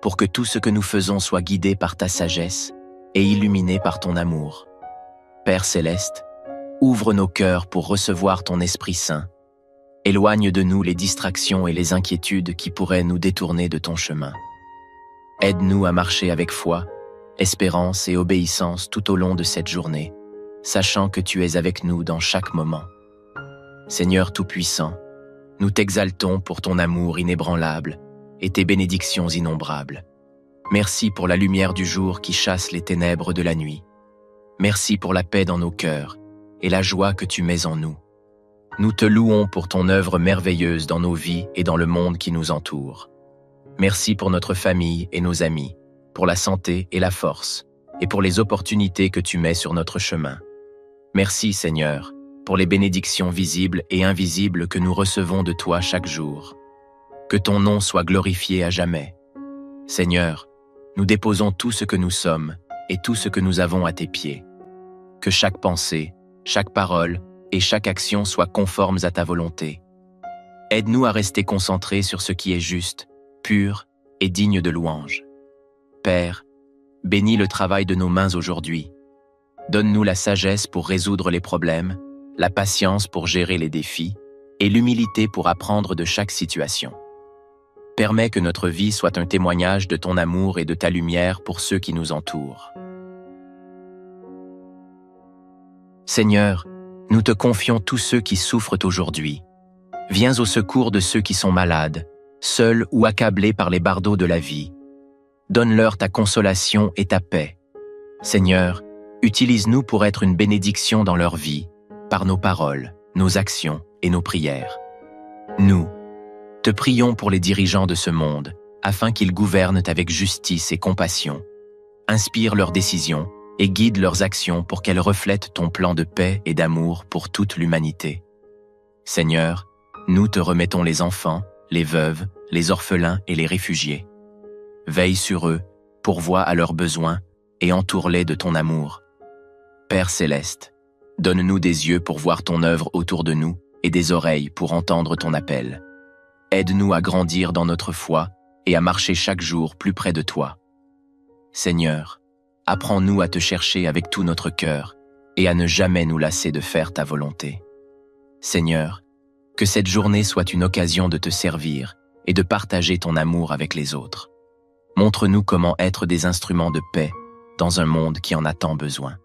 pour que tout ce que nous faisons soit guidé par ta sagesse et illuminé par ton amour. Père céleste, ouvre nos cœurs pour recevoir ton Esprit Saint. Éloigne de nous les distractions et les inquiétudes qui pourraient nous détourner de ton chemin. Aide-nous à marcher avec foi, espérance et obéissance tout au long de cette journée, sachant que tu es avec nous dans chaque moment. Seigneur Tout-Puissant, nous t'exaltons pour ton amour inébranlable et tes bénédictions innombrables. Merci pour la lumière du jour qui chasse les ténèbres de la nuit. Merci pour la paix dans nos cœurs et la joie que tu mets en nous. Nous te louons pour ton œuvre merveilleuse dans nos vies et dans le monde qui nous entoure. Merci pour notre famille et nos amis, pour la santé et la force, et pour les opportunités que tu mets sur notre chemin. Merci Seigneur, pour les bénédictions visibles et invisibles que nous recevons de toi chaque jour. Que ton nom soit glorifié à jamais. Seigneur, nous déposons tout ce que nous sommes et tout ce que nous avons à tes pieds. Que chaque pensée, chaque parole et chaque action soient conformes à ta volonté. Aide-nous à rester concentrés sur ce qui est juste, pur et digne de louange. Père, bénis le travail de nos mains aujourd'hui. Donne-nous la sagesse pour résoudre les problèmes, la patience pour gérer les défis et l'humilité pour apprendre de chaque situation. Permets que notre vie soit un témoignage de ton amour et de ta lumière pour ceux qui nous entourent. Seigneur, nous te confions tous ceux qui souffrent aujourd'hui. Viens au secours de ceux qui sont malades, seuls ou accablés par les bardeaux de la vie. Donne-leur ta consolation et ta paix. Seigneur, utilise-nous pour être une bénédiction dans leur vie, par nos paroles, nos actions et nos prières. Nous, te prions pour les dirigeants de ce monde, afin qu'ils gouvernent avec justice et compassion. Inspire leurs décisions et guide leurs actions pour qu'elles reflètent ton plan de paix et d'amour pour toute l'humanité. Seigneur, nous te remettons les enfants, les veuves, les orphelins et les réfugiés. Veille sur eux, pourvois à leurs besoins et entoure-les de ton amour. Père céleste, donne-nous des yeux pour voir ton œuvre autour de nous et des oreilles pour entendre ton appel. Aide-nous à grandir dans notre foi et à marcher chaque jour plus près de toi. Seigneur, apprends-nous à te chercher avec tout notre cœur et à ne jamais nous lasser de faire ta volonté. Seigneur, que cette journée soit une occasion de te servir et de partager ton amour avec les autres. Montre-nous comment être des instruments de paix dans un monde qui en a tant besoin.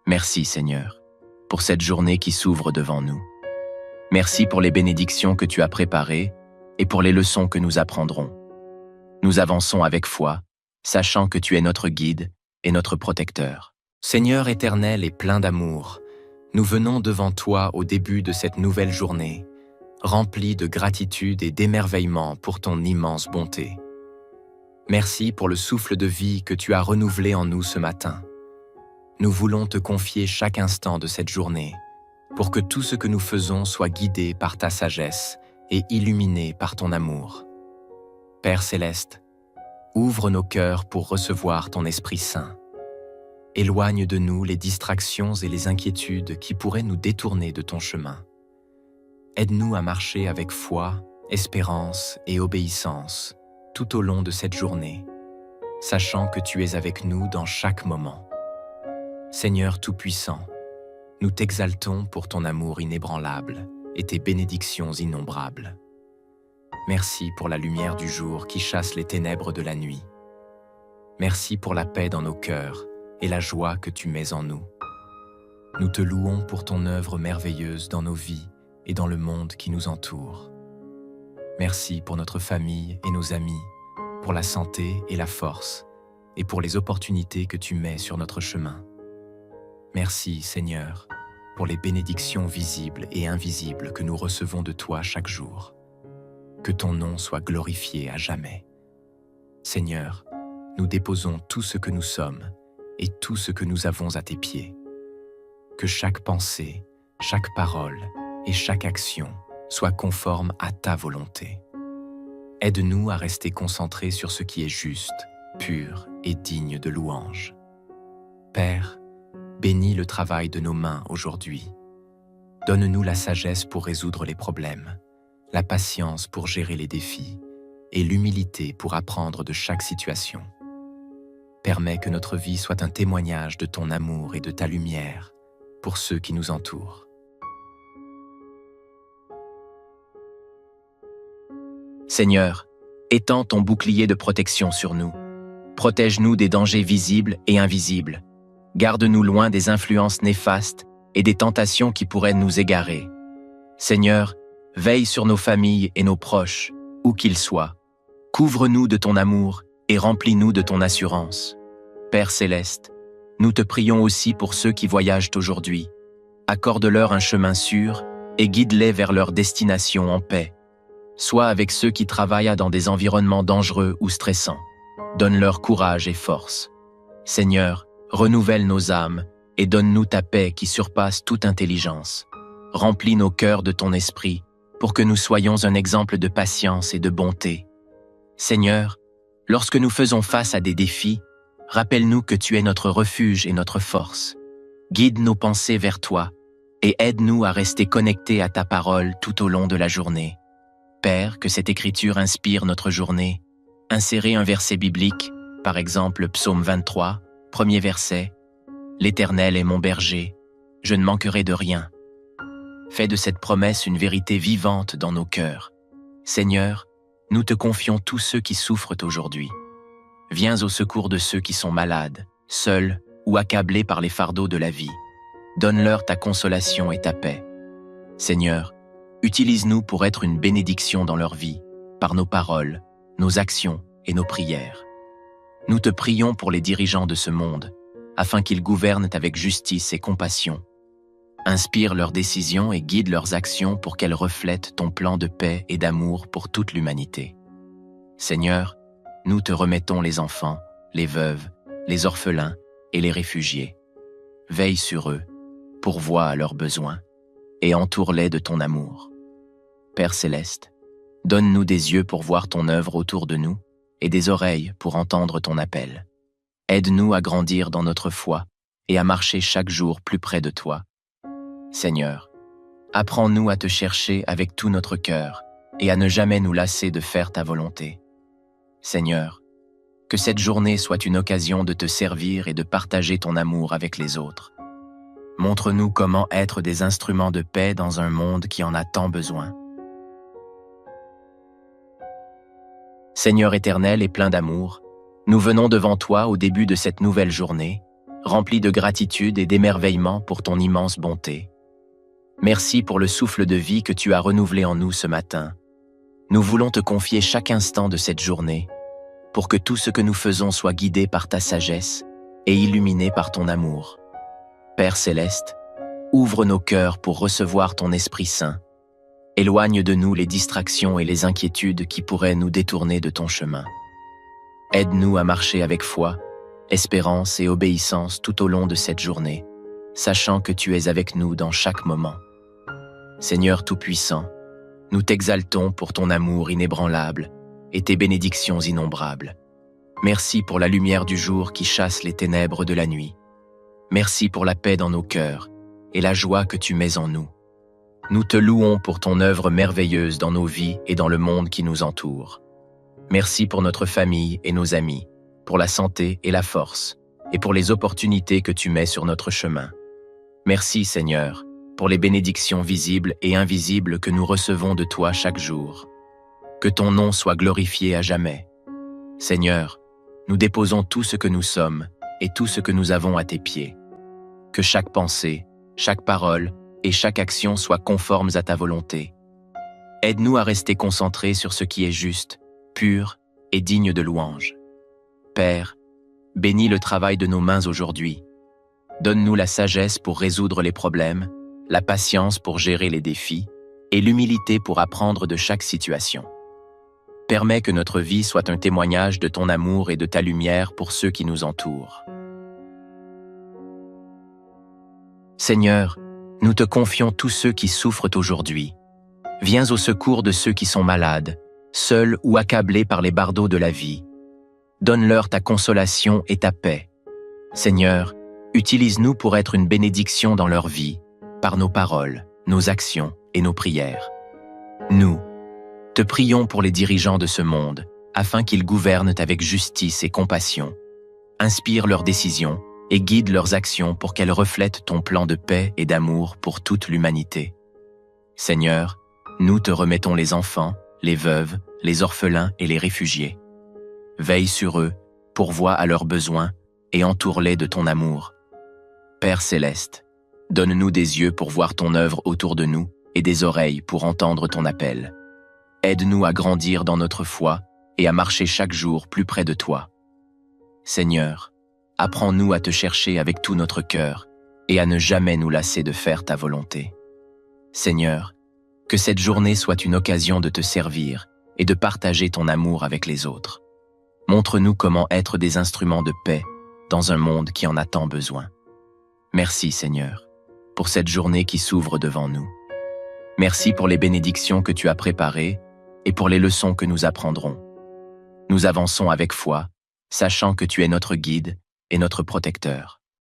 Merci Seigneur, pour cette journée qui s'ouvre devant nous. Merci pour les bénédictions que tu as préparées et pour les leçons que nous apprendrons. Nous avançons avec foi, sachant que tu es notre guide et notre protecteur. Seigneur éternel et plein d'amour, nous venons devant toi au début de cette nouvelle journée, remplis de gratitude et d'émerveillement pour ton immense bonté. Merci pour le souffle de vie que tu as renouvelé en nous ce matin. Nous voulons te confier chaque instant de cette journée, pour que tout ce que nous faisons soit guidé par ta sagesse et illuminé par ton amour. Père céleste, ouvre nos cœurs pour recevoir ton Esprit Saint. Éloigne de nous les distractions et les inquiétudes qui pourraient nous détourner de ton chemin. Aide-nous à marcher avec foi, espérance et obéissance tout au long de cette journée, sachant que tu es avec nous dans chaque moment. Seigneur Tout-Puissant, nous t'exaltons pour ton amour inébranlable et tes bénédictions innombrables. Merci pour la lumière du jour qui chasse les ténèbres de la nuit. Merci pour la paix dans nos cœurs et la joie que tu mets en nous. Nous te louons pour ton œuvre merveilleuse dans nos vies et dans le monde qui nous entoure. Merci pour notre famille et nos amis, pour la santé et la force, et pour les opportunités que tu mets sur notre chemin. Merci, Seigneur, pour les bénédictions visibles et invisibles que nous recevons de toi chaque jour. Que ton nom soit glorifié à jamais. Seigneur, nous déposons tout ce que nous sommes et tout ce que nous avons à tes pieds. Que chaque pensée, chaque parole et chaque action soit conforme à ta volonté. Aide-nous à rester concentrés sur ce qui est juste, pur et digne de louange. Père, bénis le travail de nos mains aujourd'hui. Donne-nous la sagesse pour résoudre les problèmes, la patience pour gérer les défis et l'humilité pour apprendre de chaque situation. Permets que notre vie soit un témoignage de ton amour et de ta lumière pour ceux qui nous entourent. Seigneur, étends ton bouclier de protection sur nous. Protège-nous des dangers visibles et invisibles. Garde-nous loin des influences néfastes et des tentations qui pourraient nous égarer. Seigneur, veille sur nos familles et nos proches, où qu'ils soient. Couvre-nous de ton amour et remplis-nous de ton assurance. Père céleste, nous te prions aussi pour ceux qui voyagent aujourd'hui. Accorde-leur un chemin sûr et guide-les vers leur destination en paix. Sois avec ceux qui travaillent dans des environnements dangereux ou stressants. Donne-leur courage et force. Seigneur, renouvelle nos âmes et donne-nous ta paix qui surpasse toute intelligence. Remplis nos cœurs de ton esprit pour que nous soyons un exemple de patience et de bonté. Seigneur, lorsque nous faisons face à des défis, rappelle-nous que tu es notre refuge et notre force. Guide nos pensées vers toi et aide-nous à rester connectés à ta parole tout au long de la journée. Père, que cette écriture inspire notre journée. Insérez un verset biblique, par exemple Psaume 23, premier verset. « L'Éternel est mon berger, je ne manquerai de rien. » Fais de cette promesse une vérité vivante dans nos cœurs. Seigneur, nous te confions tous ceux qui souffrent aujourd'hui. Viens au secours de ceux qui sont malades, seuls ou accablés par les fardeaux de la vie. Donne-leur ta consolation et ta paix. Seigneur, utilise-nous pour être une bénédiction dans leur vie, par nos paroles, nos actions et nos prières. Nous te prions pour les dirigeants de ce monde, afin qu'ils gouvernent avec justice et compassion. Inspire leurs décisions et guide leurs actions pour qu'elles reflètent ton plan de paix et d'amour pour toute l'humanité. Seigneur, nous te remettons les enfants, les veuves, les orphelins et les réfugiés. Veille sur eux, pourvois à leurs besoins et entoure-les de ton amour. Père céleste, donne-nous des yeux pour voir ton œuvre autour de nous et des oreilles pour entendre ton appel. Aide-nous à grandir dans notre foi et à marcher chaque jour plus près de toi. Seigneur, apprends-nous à te chercher avec tout notre cœur et à ne jamais nous lasser de faire ta volonté. Seigneur, que cette journée soit une occasion de te servir et de partager ton amour avec les autres. Montre-nous comment être des instruments de paix dans un monde qui en a tant besoin. Seigneur éternel et plein d'amour, nous venons devant toi au début de cette nouvelle journée, remplis de gratitude et d'émerveillement pour ton immense bonté. Merci pour le souffle de vie que tu as renouvelé en nous ce matin. Nous voulons te confier chaque instant de cette journée, pour que tout ce que nous faisons soit guidé par ta sagesse et illuminé par ton amour. Père céleste, ouvre nos cœurs pour recevoir ton Esprit Saint. Éloigne de nous les distractions et les inquiétudes qui pourraient nous détourner de ton chemin. Aide-nous à marcher avec foi, espérance et obéissance tout au long de cette journée, sachant que tu es avec nous dans chaque moment. Seigneur Tout-Puissant, nous t'exaltons pour ton amour inébranlable et tes bénédictions innombrables. Merci pour la lumière du jour qui chasse les ténèbres de la nuit. Merci pour la paix dans nos cœurs et la joie que tu mets en nous. Nous te louons pour ton œuvre merveilleuse dans nos vies et dans le monde qui nous entoure. Merci pour notre famille et nos amis, pour la santé et la force, et pour les opportunités que tu mets sur notre chemin. Merci Seigneur, pour les bénédictions visibles et invisibles que nous recevons de toi chaque jour. Que ton nom soit glorifié à jamais. Seigneur, nous déposons tout ce que nous sommes et tout ce que nous avons à tes pieds. Que chaque pensée, chaque parole et chaque action soient conformes à ta volonté. Aide-nous à rester concentrés sur ce qui est juste, pur et digne de louange. Père, bénis le travail de nos mains aujourd'hui. Donne-nous la sagesse pour résoudre les problèmes, la patience pour gérer les défis et l'humilité pour apprendre de chaque situation. Permets que notre vie soit un témoignage de ton amour et de ta lumière pour ceux qui nous entourent. Seigneur, nous te confions tous ceux qui souffrent aujourd'hui. Viens au secours de ceux qui sont malades, seuls ou accablés par les bardeaux de la vie. Donne-leur ta consolation et ta paix. Seigneur, utilise-nous pour être une bénédiction dans leur vie, par nos paroles, nos actions et nos prières. Nous te prions pour les dirigeants de ce monde, afin qu'ils gouvernent avec justice et compassion. Inspire leurs décisions et guide leurs actions pour qu'elles reflètent ton plan de paix et d'amour pour toute l'humanité. Seigneur, nous te remettons les enfants, les veuves, les orphelins et les réfugiés. Veille sur eux, pourvois à leurs besoins et entoure-les de ton amour. Père céleste, donne-nous des yeux pour voir ton œuvre autour de nous et des oreilles pour entendre ton appel. Aide-nous à grandir dans notre foi et à marcher chaque jour plus près de toi. Seigneur, apprends-nous à te chercher avec tout notre cœur et à ne jamais nous lasser de faire ta volonté. Seigneur, que cette journée soit une occasion de te servir et de partager ton amour avec les autres. Montre-nous comment être des instruments de paix dans un monde qui en a tant besoin. Merci Seigneur, pour cette journée qui s'ouvre devant nous. Merci pour les bénédictions que tu as préparées et pour les leçons que nous apprendrons. Nous avançons avec foi, sachant que tu es notre guide et notre protecteur.